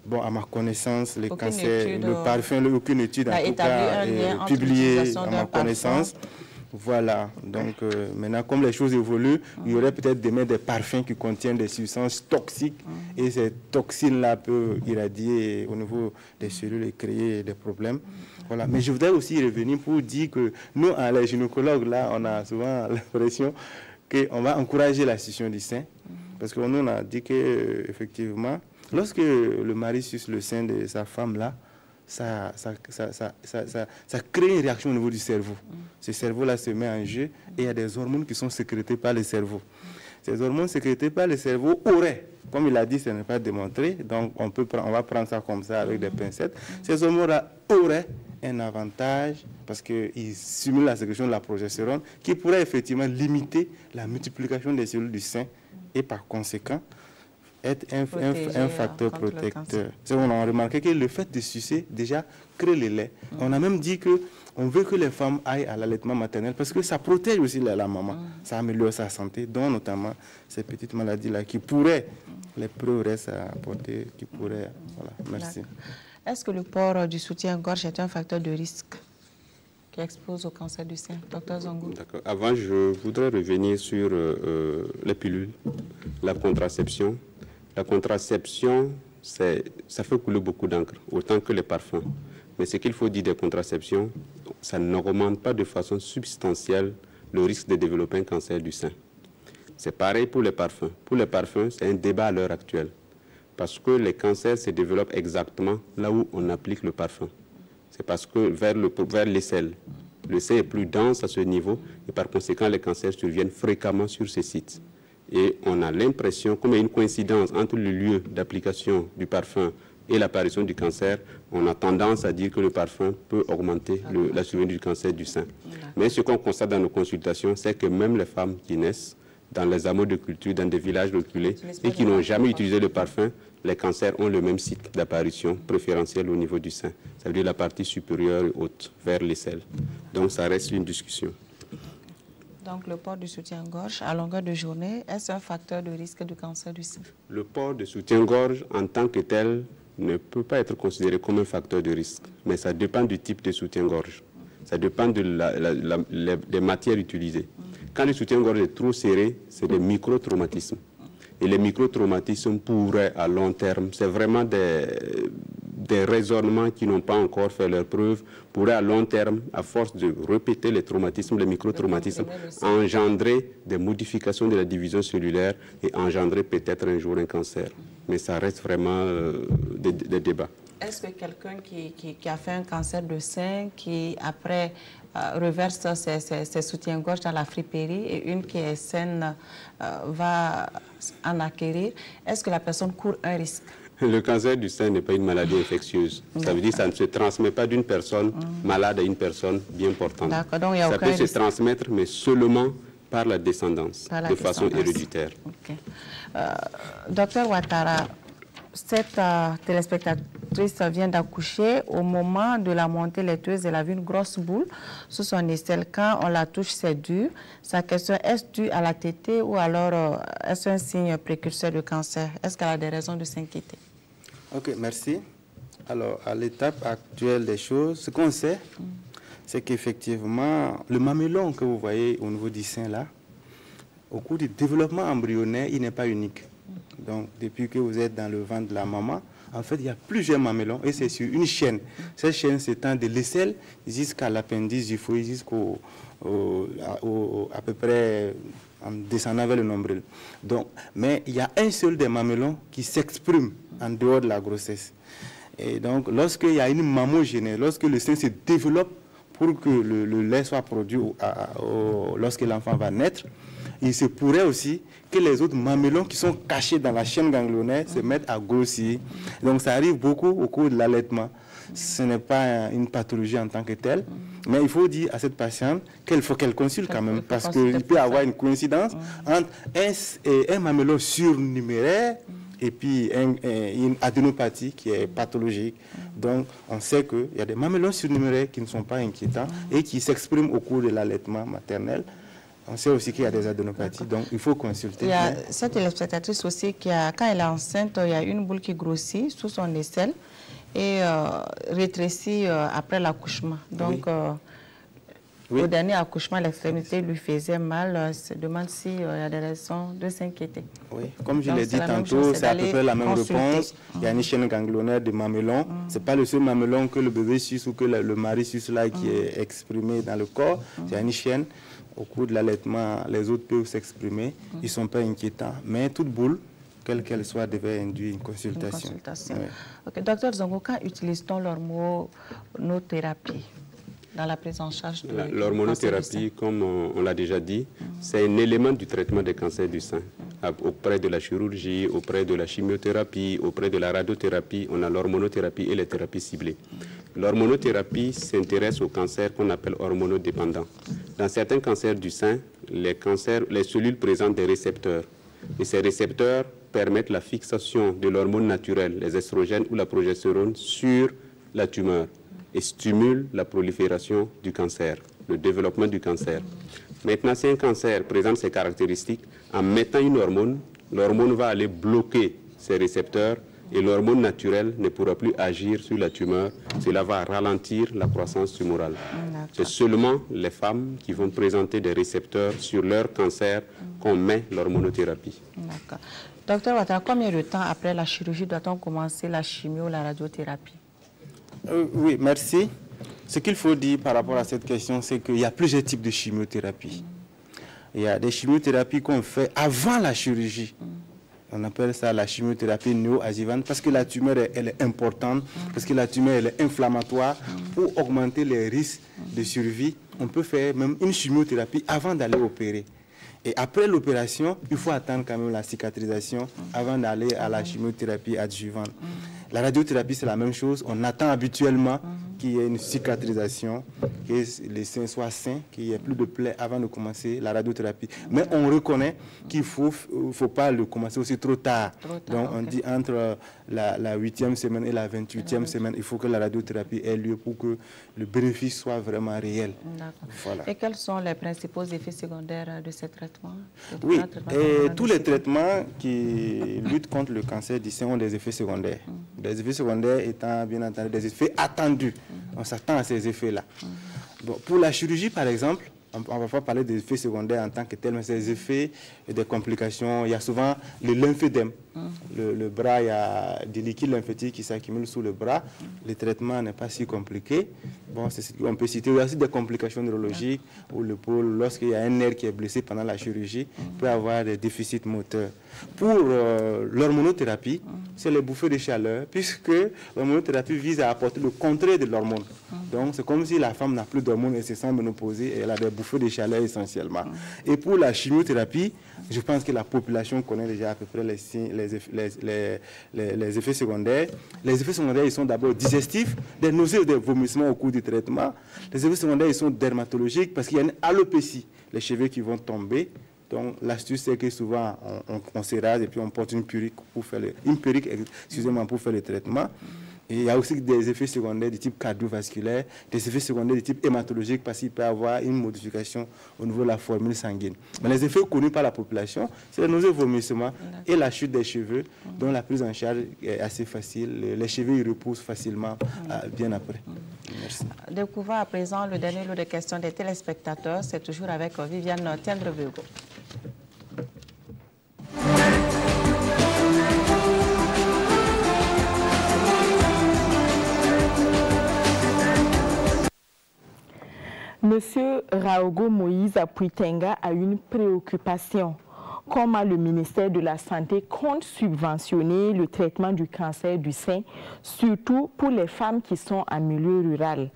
bon, à ma connaissance, le cancer, le parfum, aucune étude en tout cas publiée à ma connaissance. Voilà, donc maintenant, comme les choses évoluent, il y aurait peut-être des parfums qui contiennent des substances toxiques et ces toxines-là peuvent irradier au niveau des cellules et créer des problèmes. Voilà. Mais je voudrais aussi revenir pour dire que nous, les gynécologues, là, on a souvent l'impression qu'on va encourager la succion du sein. Parce que nous, on a dit qu'effectivement, lorsque le mari suce le sein de sa femme, là, ça crée une réaction au niveau du cerveau. Ce cerveau-là se met en jeu et il y a des hormones qui sont sécrétées par le cerveau. Ces hormones sécrétées par le cerveau auraient, comme il a dit, ce n'est pas démontré, donc on va prendre ça comme ça avec des pincettes. Ces hormones-là auraient un avantage parce qu'ils simulent la sécrétion de la progestérone qui pourrait effectivement limiter la multiplication des cellules du sein et par conséquent être un facteur protecteur. On a remarqué que le fait de sucer déjà crée le lait. On a même dit qu'on veut que les femmes aillent à l'allaitement maternel parce que ça protège aussi la maman. Ça améliore sa santé, dont notamment ces petites maladies-là qui pourraient, les preuves restent à apporter, qui pourraient... Voilà, merci. Est-ce que le port du soutien-gorge est un facteur de risque qui expose au cancer du sein? Dr Zongo. D'accord. Avant, je voudrais revenir sur les pilules, la contraception. La contraception, ça fait couler beaucoup d'encre, autant que les parfums. Mais ce qu'il faut dire des contraceptions, ça n'augmente pas de façon substantielle le risque de développer un cancer du sein. C'est pareil pour les parfums. Pour les parfums, c'est un débat à l'heure actuelle. Parce que les cancers se développent exactement là où on applique le parfum. C'est parce que vers l'aisselle, le sein est plus dense à ce niveau et par conséquent les cancers surviennent fréquemment sur ces sites. Et on a l'impression, comme il y a une coïncidence entre le lieu d'application du parfum et l'apparition du cancer, on a tendance à dire que le parfum peut augmenter la survenue du cancer du sein. Mais ce qu'on constate dans nos consultations, c'est que même les femmes qui naissent dans les hameaux de culture, dans des villages reculés et qui n'ont jamais utilisé le parfum, les cancers ont le même site d'apparition préférentiel au niveau du sein. Ça veut dire la partie supérieure et haute, vers l'aisselle. Donc ça reste une discussion. Donc le port du soutien-gorge à longueur de journée, est-ce un facteur de risque de cancer du sein? Le port de soutien-gorge en tant que tel ne peut pas être considéré comme un facteur de risque, mais ça dépend du type de soutien-gorge. Ça dépend des matières utilisées. Quand le soutien-gorge est trop serré, c'est des micro-traumatismes. Et les micro-traumatismes pourraient, à long terme, c'est vraiment des raisonnements qui n'ont pas encore fait leur preuve, pourraient à long terme, à force de répéter les traumatismes, les micro-traumatismes, engendrer des modifications de la division cellulaire et engendrer peut-être un jour un cancer. Mais ça reste vraiment des débats. Est-ce que quelqu'un qui a fait un cancer de sein, qui après reverse ses soutiens-gorge dans la friperie et une qui est saine va en acquérir, est-ce que la personne court un risque? Le cancer du sein n'est pas une maladie infectieuse. Ça veut dire que ça ne se transmet pas d'une personne malade à une personne bien portante. Donc, ça peut se transmettre, mais seulement par la descendance, de façon héréditaire. Okay. Docteur Ouattara, cette téléspectatrice vient d'accoucher. Au moment de la montée laiteuse, elle a vu une grosse boule sous son aisselle. Quand on la touche, c'est dur. Sa question, est-ce dû à la tétée ou alors est-ce un signe précurseur de cancer? Est-ce qu'elle a des raisons de s'inquiéter? Ok, merci. Alors, à l'étape actuelle des choses, ce qu'on sait, c'est qu'effectivement, le mamelon que vous voyez au niveau du sein là, au cours du développement embryonnaire, il n'est pas unique. Donc, depuis que vous êtes dans le ventre de la maman, en fait, il y a plusieurs mamelons et c'est sur une chaîne. Cette chaîne s'étend de l'aisselle jusqu'à l'appendice du fruit, jusqu'au à peu près en descendant vers le nombril. Donc, mais il y a un seul des mamelons qui s'exprime en dehors de la grossesse. Et donc, lorsqu'il y a une mammogénèse, lorsque le sein se développe pour que le lait soit produit lorsque l'enfant va naître, il se pourrait aussi que les autres mamelons qui sont cachés dans la chaîne ganglionnaire se mettent à grossir. Donc ça arrive beaucoup au cours de l'allaitement. Ce n'est pas une pathologie en tant que telle, mais il faut dire à cette patiente qu'il faut qu'elle consulte quand même, parce qu'il peut y avoir une coïncidence entre un mamelon surnuméraire et puis une adénopathie qui est pathologique. Donc, on sait qu'il y a des mamelons surnuméraires qui ne sont pas inquiétants et qui s'expriment au cours de l'allaitement maternel. On sait aussi qu'il y a des adénopathies, donc il faut consulter. Il y a cette téléspectatrice aussi qui a, quand elle est enceinte, il y a une boule qui grossit sous son aisselle et rétrécit après l'accouchement. Donc, au dernier accouchement, l'extrémité lui faisait mal. Elle se demande s'il y a des raisons de s'inquiéter. Oui, comme je l'ai dit tantôt, c'est à peu près la même réponse. Il y a une chaîne ganglionnaire de mamelons. Ce n'est pas le seul mamelon que le bébé suce ou que le mari suce là qui est exprimé dans le corps. Il y a une chaîne. Au cours de l'allaitement, les autres peuvent s'exprimer. Ils ne sont pas inquiétants. Mais toute boule, quelle qu'elle soit, devait induire une consultation. Oui. Okay. Docteur Zongo, quand utilise-t-on l'hormonothérapie dans la prise en charge de l'hormonothérapie, comme on l'a déjà dit, c'est un élément du traitement des cancers du sein. Auprès de la chirurgie, auprès de la chimiothérapie, auprès de la radiothérapie, on a l'hormonothérapie et les thérapies ciblées. L'hormonothérapie s'intéresse aux cancers qu'on appelle hormonodépendants. Dans certains cancers du sein, les cellules présentent des récepteurs. Et ces récepteurs permettent la fixation de l'hormone naturelle, les estrogènes ou la progestérone, sur la tumeur et stimulent la prolifération du cancer, le développement du cancer. Maintenant, si un cancer présente ces caractéristiques, en mettant une hormone, l'hormone va aller bloquer ces récepteurs et l'hormone naturelle ne pourra plus agir sur la tumeur. Cela va ralentir la croissance tumorale. C'est seulement les femmes qui vont présenter des récepteurs sur leur cancer qu'on met l'hormonothérapie. D'accord. Docteur Ouattara, combien de temps après la chirurgie doit-on commencer la chimio, la radiothérapie? Oui, merci. Ce qu'il faut dire par rapport à cette question, c'est qu'il y a plusieurs types de chimiothérapie. Il y a des chimiothérapies qu'on fait avant la chirurgie. On appelle ça la chimiothérapie néoadjuvante parce que la tumeur, elle est importante, parce que la tumeur, elle est inflammatoire. Pour augmenter les risques de survie, on peut faire même une chimiothérapie avant d'aller opérer. Et après l'opération, il faut attendre quand même la cicatrisation avant d'aller à la chimiothérapie adjuvante. La radiothérapie, c'est la même chose. On attend habituellement qu'il y ait une cicatrisation, que les seins soient sains, qu'il n'y ait plus de plaies avant de commencer la radiothérapie. Mais on reconnaît qu'il ne faut pas le commencer aussi trop tard. Donc on dit entre la 8e semaine et la 28e semaine, il faut que la radiothérapie ait lieu pour que le bénéfice soit vraiment réel. Voilà. Et quels sont les principaux effets secondaires de ces traitements? Oui, et tous les traitements qui luttent contre le cancer du sein ont des effets secondaires. Les effets secondaires étant bien entendu des effets attendus. On s'attend à ces effets-là. Bon, pour la chirurgie, par exemple, on ne va pas parler des effets secondaires en tant que tels, mais ces effets et des complications. Il y a souvent le lymphédème. Le bras, il y a des liquides lymphétiques qui s'accumulent sous le bras. Le traitement n'est pas si compliqué. Bon, on peut citer aussi des complications neurologiques ou le pôle, lorsqu'il y a un nerf qui est blessé pendant la chirurgie, peut avoir des déficits moteurs. Pour l'hormonothérapie, c'est les bouffées de chaleur, puisque l'hormonothérapie vise à apporter le contraire de l'hormone. Donc, c'est comme si la femme n'a plus d'hormones et se sent ménopausée et elle a des bouffées de chaleur essentiellement. Et pour la chimiothérapie, je pense que la population connaît déjà à peu près les effets secondaires. Les effets secondaires, ils sont d'abord digestifs, des nausées et des vomissements au cours du traitement. Les effets secondaires, ils sont dermatologiques parce qu'il y a une alopécie, les cheveux qui vont tomber. Donc l'astuce, c'est que souvent, on se rase et puis on porte une perruque pour faire le traitement. Et il y a aussi des effets secondaires du type cardiovasculaire, des effets secondaires du type hématologique parce qu'il peut y avoir une modification au niveau de la formule sanguine. Mais les effets connus par la population, c'est les nausées, vomissements et la chute des cheveux, dont la prise en charge est assez facile. Les cheveux, ils repoussent facilement bien après. Merci. Découvrons à présent le dernier lot de questions des téléspectateurs. C'est toujours avec Viviane Tiendre-Vego. Monsieur Raogo Moïse Apuitenga a une préoccupation. Comment le ministère de la Santé compte subventionner le traitement du cancer du sein, surtout pour les femmes qui sont en milieu rural?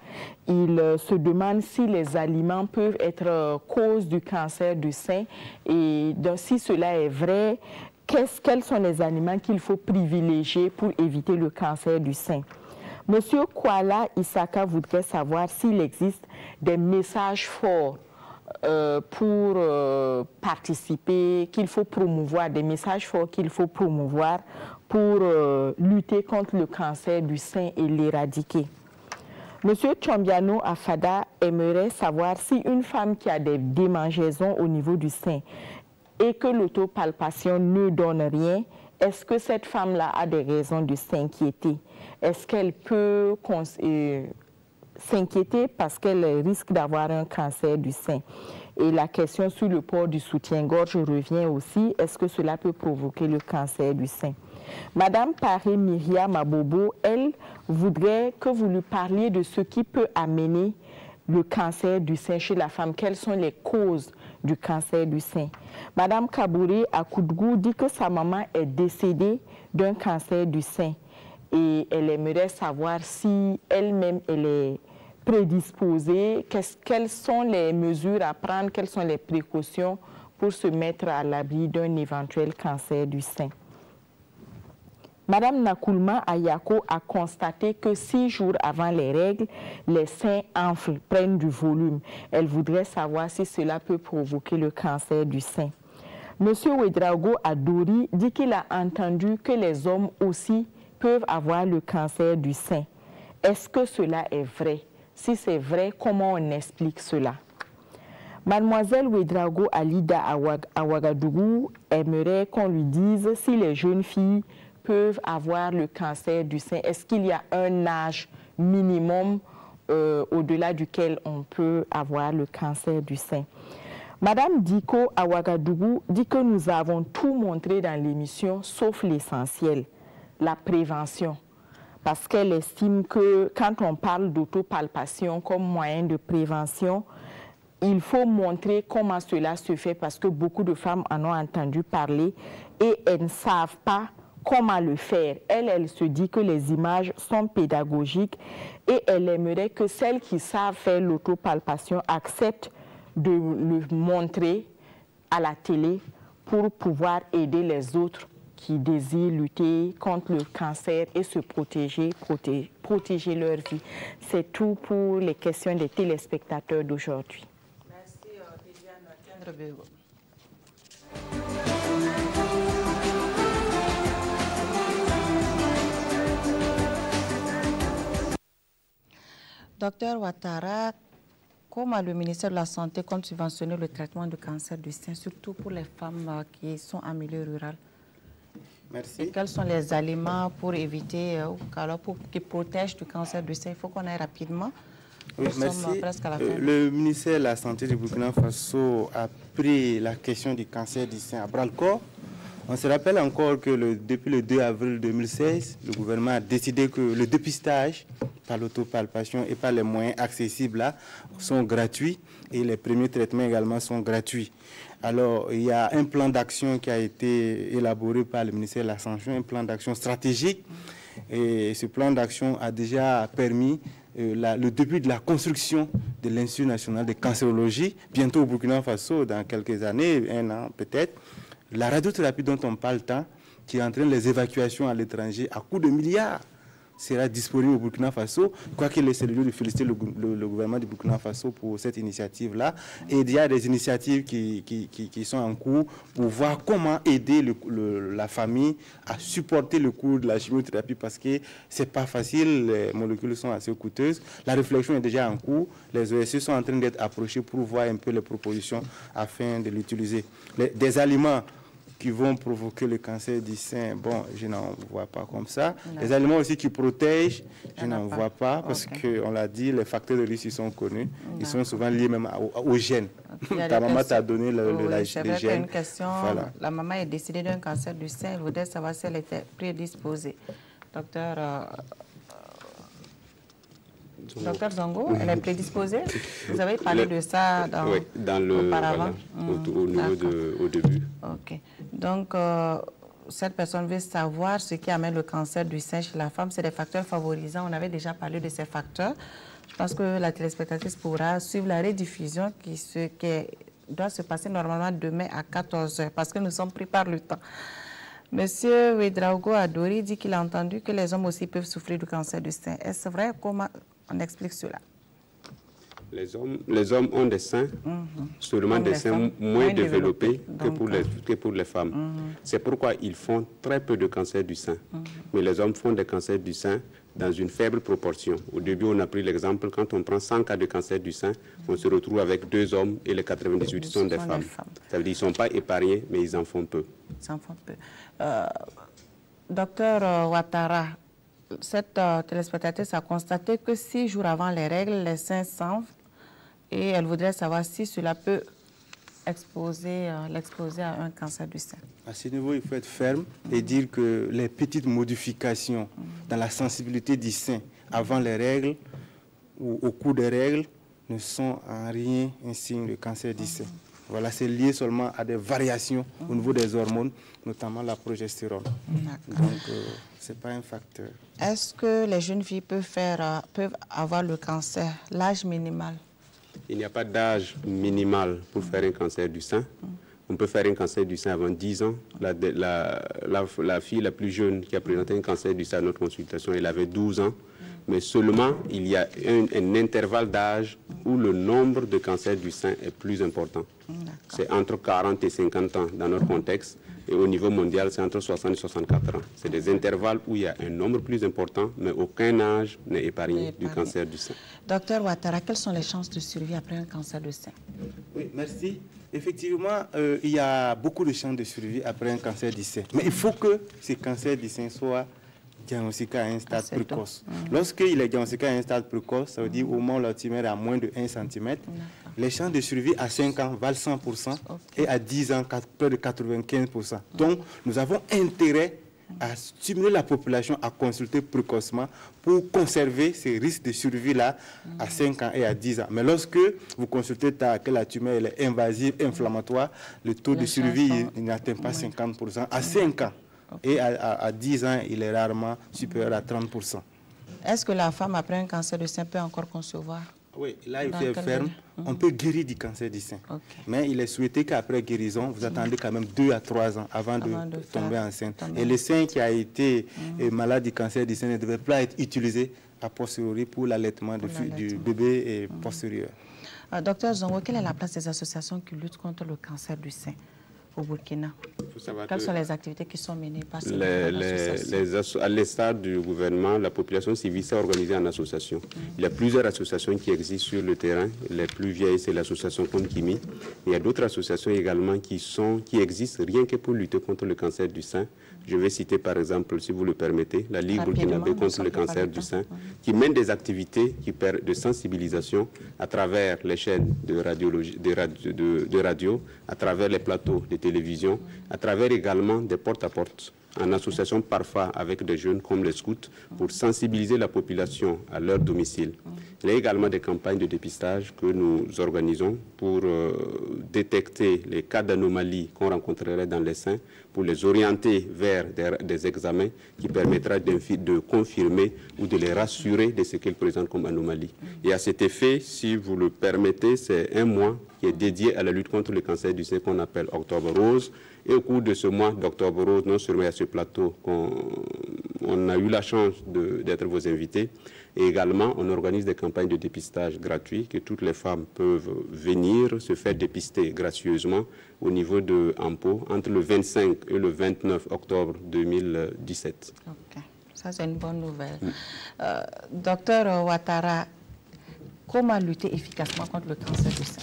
Il se demande si les aliments peuvent être cause du cancer du sein et donc, si cela est vrai, quels sont les aliments qu'il faut privilégier pour éviter le cancer du sein? Monsieur Kuala Isaka voudrait savoir s'il existe des messages forts pour participer, qu'il faut promouvoir, des messages forts qu'il faut promouvoir pour lutter contre le cancer du sein et l'éradiquer. Monsieur Chombiano Afada aimerait savoir si une femme qui a des démangeaisons au niveau du sein et que l'autopalpation ne donne rien, est-ce que cette femme-là a des raisons de s'inquiéter? Est-ce qu'elle peut s'inquiéter parce qu'elle risque d'avoir un cancer du sein? Et la question sur le port du soutien-gorge revient aussi. Est-ce que cela peut provoquer le cancer du sein? Madame Paré Myriam Abobo, elle voudrait que vous lui parliez de ce qui peut amener le cancer du sein chez la femme. Quelles sont les causes du cancer du sein? Madame Kabouré Akoudgou dit que sa maman est décédée d'un cancer du sein et elle aimerait savoir si elle-même elle est prédisposée, quelles sont les mesures à prendre, quelles sont les précautions pour se mettre à l'abri d'un éventuel cancer du sein. Madame Nakoulma Ayako a constaté que 6 jours avant les règles, les seins enflent, prennent du volume. Elle voudrait savoir si cela peut provoquer le cancer du sein. Monsieur Ouedraogo Adori dit qu'il a entendu que les hommes aussi peuvent avoir le cancer du sein. Est-ce que cela est vrai? Si c'est vrai, comment on explique cela? Mademoiselle Ouedraogo Alida à Ouagadougou aimerait qu'on lui dise si les jeunes filles peuvent avoir le cancer du sein. Est-ce qu'il y a un âge minimum au-delà duquel on peut avoir le cancer du sein? Madame Diko à Ouagadougou dit que nous avons tout montré dans l'émission, sauf l'essentiel, la prévention. Parce qu'elle estime que quand on parle d'autopalpation comme moyen de prévention, il faut montrer comment cela se fait parce que beaucoup de femmes en ont entendu parler et elles ne savent pas comment le faire. Elle se dit que les images sont pédagogiques et elle aimerait que celles qui savent faire l'autopalpation acceptent de le montrer à la télé pour pouvoir aider les autres qui désirent lutter contre le cancer et se protéger leur vie. C'est tout pour les questions des téléspectateurs d'aujourd'hui. Merci, Viviane. Docteur Ouattara, comment le ministère de la Santé compte subventionner le traitement du cancer du sein, surtout pour les femmes qui sont en milieu rural? Merci. Et quels sont les aliments pour éviter, qui protègent du cancer du sein? Il faut qu'on aille rapidement. Oui, merci. Presque à la fin. Le ministère de la Santé du Burkina Faso a pris la question du cancer du sein à bras-le-corps. On se rappelle encore que depuis le 2 avril 2016, le gouvernement a décidé que le dépistage par l'autopalpation et par les moyens accessibles là sont gratuits et les premiers traitements également sont gratuits. Alors, il y a un plan d'action qui a été élaboré par le ministère de la Santé, un plan d'action stratégique. Et ce plan d'action a déjà permis le début de la construction de l'Institut national de cancérologie, bientôt au Burkina Faso, dans quelques années, 1 an peut-être. La radiothérapie dont on parle tant, qui entraîne les évacuations à l'étranger à coût de milliards, sera disponible au Burkina Faso. Quoi qu'il c'est le lieu de féliciter le gouvernement du Burkina Faso pour cette initiative-là. Et il y a des initiatives qui sont en cours pour voir comment aider la famille à supporter le coût de la chimiothérapie parce que ce n'est pas facile, les molécules sont assez coûteuses. La réflexion est déjà en cours. Les OSC sont en train d'être approchés pour voir un peu les propositions afin de l'utiliser. Des aliments qui vont provoquer le cancer du sein, bon, je n'en vois pas comme ça. Non. Les aliments aussi qui protègent, je n'en vois pas, parce qu'on l'a dit, les facteurs de risque, ils sont connus. Non. Ils sont souvent liés même aux gènes. Ta maman t'a donné les gènes. Une question, voilà. La maman est décédée d'un cancer du sein, elle voudrait savoir si elle était prédisposée. Docteur Zongo, elle est prédisposée? Vous avez parlé de ça auparavant? Au début. Ok. Donc, cette personne veut savoir ce qui amène le cancer du sein chez la femme. C'est des facteurs favorisants. On avait déjà parlé de ces facteurs. Je pense que la téléspectatrice pourra suivre la rediffusion qui doit se passer normalement demain à 14 h parce que nous sommes pris par le temps. Monsieur Ouedraogo Adori dit qu'il a entendu que les hommes aussi peuvent souffrir du cancer du sein. Est-ce vrai? Comment on explique cela? Les hommes ont des seins, seulement des seins moins développés que pour les femmes. C'est pourquoi ils font très peu de cancer du sein. Mais les hommes font des cancers du sein dans une faible proportion. Au début, on a pris l'exemple, quand on prend 100 cas de cancer du sein, on se retrouve avec 2 hommes et les 98 sont des femmes. Ça veut dire qu'ils ne sont pas épargnés, mais ils en font peu. Ils en font peu. Docteur Ouattara, cette téléspectatrice a constaté que 6 jours avant les règles, les seins s'enflent et elle voudrait savoir si cela peut l'exposer à un cancer du sein. À ce niveau, il faut être ferme et dire que les petites modifications dans la sensibilité du sein avant les règles ou au cours des règles ne sont en rien un signe de cancer du sein. Voilà, c'est lié seulement à des variations au niveau des hormones, notamment la progestérone. Donc, ce n'est pas un facteur. Est-ce que les jeunes filles peuvent avoir le cancer, l'âge minimal? Il n'y a pas d'âge minimal pour faire un cancer du sein. On peut faire un cancer du sein avant 10 ans. La fille la plus jeune qui a présenté un cancer du sein à notre consultation, elle avait 12 ans. Mais seulement, il y a un intervalle d'âge où le nombre de cancers du sein est plus important. C'est entre 40 et 50 ans dans notre contexte. Et au niveau mondial, c'est entre 60 et 64 ans. C'est des intervalles où il y a un nombre plus important, mais aucun âge n'est épargné du cancer du sein. Docteur Ouattara, quelles sont les chances de survie après un cancer du sein? Oui, merci. Effectivement, il y a beaucoup de chances de survie après un cancer du sein. Mais il faut que ce cancer du sein soit diagnostiqué à un stade précoce. Lorsqu'il est diagnostiqué à un stade précoce, ça veut dire au moment où la tumeur est à moins de 1 cm, les chances de survie à 5 ans valent 100% et à 10 ans, près de 95%. Donc, nous avons intérêt à stimuler la population à consulter précocement pour conserver ces risques de survie-là à 5 ans et à 10 ans. Mais lorsque vous consultez que la tumeur elle est invasive, inflammatoire, le taux de survie n'atteint pas 50% à 5 ans. Et à 10 ans, il est rarement supérieur à 30%. Est-ce que la femme, après un cancer du sein, peut encore concevoir? Oui, là, il fait ferme. On peut guérir du cancer du sein. Mais il est souhaité qu'après guérison, vous attendez quand même 2 à 3 ans avant de tomber enceinte. Et le sein qui a été malade du cancer du sein ne devrait pas être utilisé a posteriori pour l'allaitement du bébé et postérieur. Docteur Zongo, quelle est la place des associations qui luttent contre le cancer du sein au Burkina? Quelles sont les activités qui sont menées par ces associations? À l'instar du gouvernement, la population civile s'est organisée en association. Il y a plusieurs associations qui existent sur le terrain. Les plus vieilles, c'est l'association contre Kimi. Il y a d'autres associations également qui existent rien que pour lutter contre le cancer du sein. Je vais citer par exemple, si vous le permettez, la Ligue burkinabé contre le cancer du sein, qui mène des activités de sensibilisation à travers les chaînes de radio, à travers les plateaux de télévision, à travers également des porte-à-porte, en association parfois avec des jeunes comme les scouts, pour sensibiliser la population à leur domicile. Il y a également des campagnes de dépistage que nous organisons pour détecter les cas d'anomalies qu'on rencontrerait dans les seins, pour les orienter vers des examens qui permettra de confirmer ou de les rassurer de ce qu'ils présentent comme anomalie. Et à cet effet, si vous le permettez, c'est un mois qui est dédié à la lutte contre le cancer du sein qu'on appelle Octobre Rose. Et au cours de ce mois d'Octobre Rose, non seulement à ce plateau on a eu la chance d'être vos invités, et également on organise des campagnes de dépistage gratuits que toutes les femmes peuvent venir se faire dépister gracieusement au niveau de Ampo entre le 25 et le 29 octobre 2017. Ok, ça c'est une bonne nouvelle. Docteur Ouattara, comment lutter efficacement contre le cancer du sein?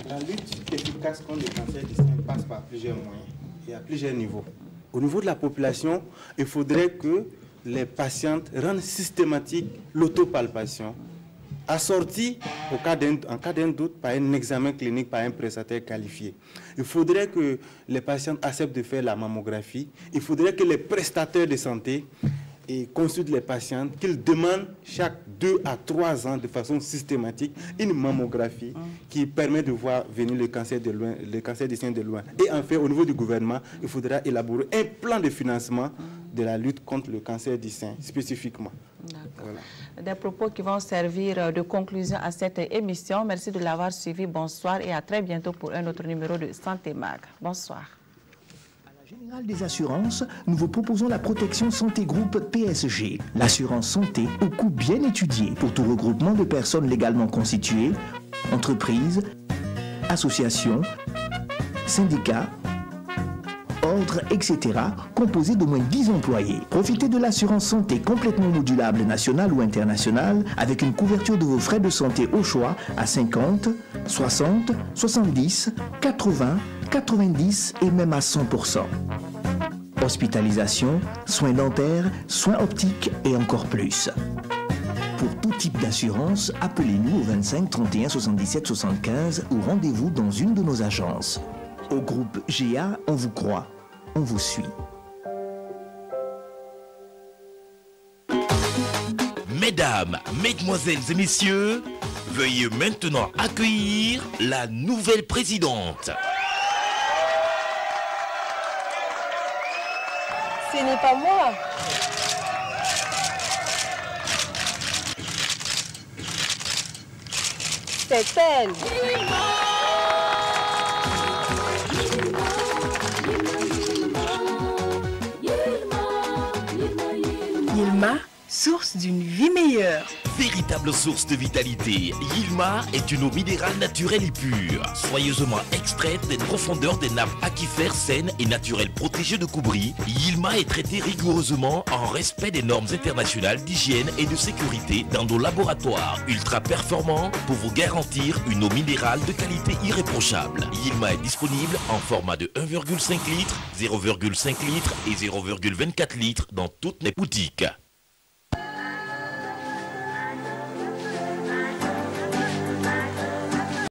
La lutte efficace contre le cancer du sein passe par plusieurs moyens et à plusieurs niveaux. Au niveau de la population, il faudrait que les patientes rendent systématique l'autopalpation, assortie en cas d'un doute par un examen clinique par un prestataire qualifié. Il faudrait que les patientes acceptent de faire la mammographie. Il faudrait que les prestataires de santé consultent les patientes, qu'ils demandent chaque 2 à 3 ans de façon systématique une mammographie qui permet de voir venir le cancer du sein de loin. Et enfin, au niveau du gouvernement, il faudra élaborer un plan de financement de la lutte contre le cancer du sein spécifiquement. Voilà. Des propos qui vont servir de conclusion à cette émission. Merci de l'avoir suivi. Bonsoir et à très bientôt pour un autre numéro de Santé Mag. Bonsoir. Général des assurances, nous vous proposons la protection santé groupe PSG. L'assurance santé au coût bien étudié pour tout regroupement de personnes légalement constituées, entreprises, associations, syndicats, ordres, etc., composé d'au moins 10 employés. Profitez de l'assurance santé complètement modulable nationale ou internationale avec une couverture de vos frais de santé au choix à 50, 60, 70, 80, 90 et même à 100%. Hospitalisation, soins dentaires, soins optiques et encore plus. Pour tout type d'assurance, appelez-nous au 25 31 77 75 ou rendez-vous dans une de nos agences. Au groupe GA, on vous croit, on vous suit. Mesdames, mesdemoiselles et messieurs, veuillez maintenant accueillir la nouvelle présidente. Ce n'est pas moi. C'est elle. Yilma, source d'une vie meilleure. Véritable source de vitalité, Yilma est une eau minérale naturelle et pure, soigneusement extraite des profondeurs des nappes aquifères saines et naturelles protégées de Koubri. Yilma est traitée rigoureusement en respect des normes internationales d'hygiène et de sécurité dans nos laboratoires ultra performants pour vous garantir une eau minérale de qualité irréprochable. Yilma est disponible en format de 1,5 litres, 0,5 litres et 0,24 litres dans toutes les boutiques.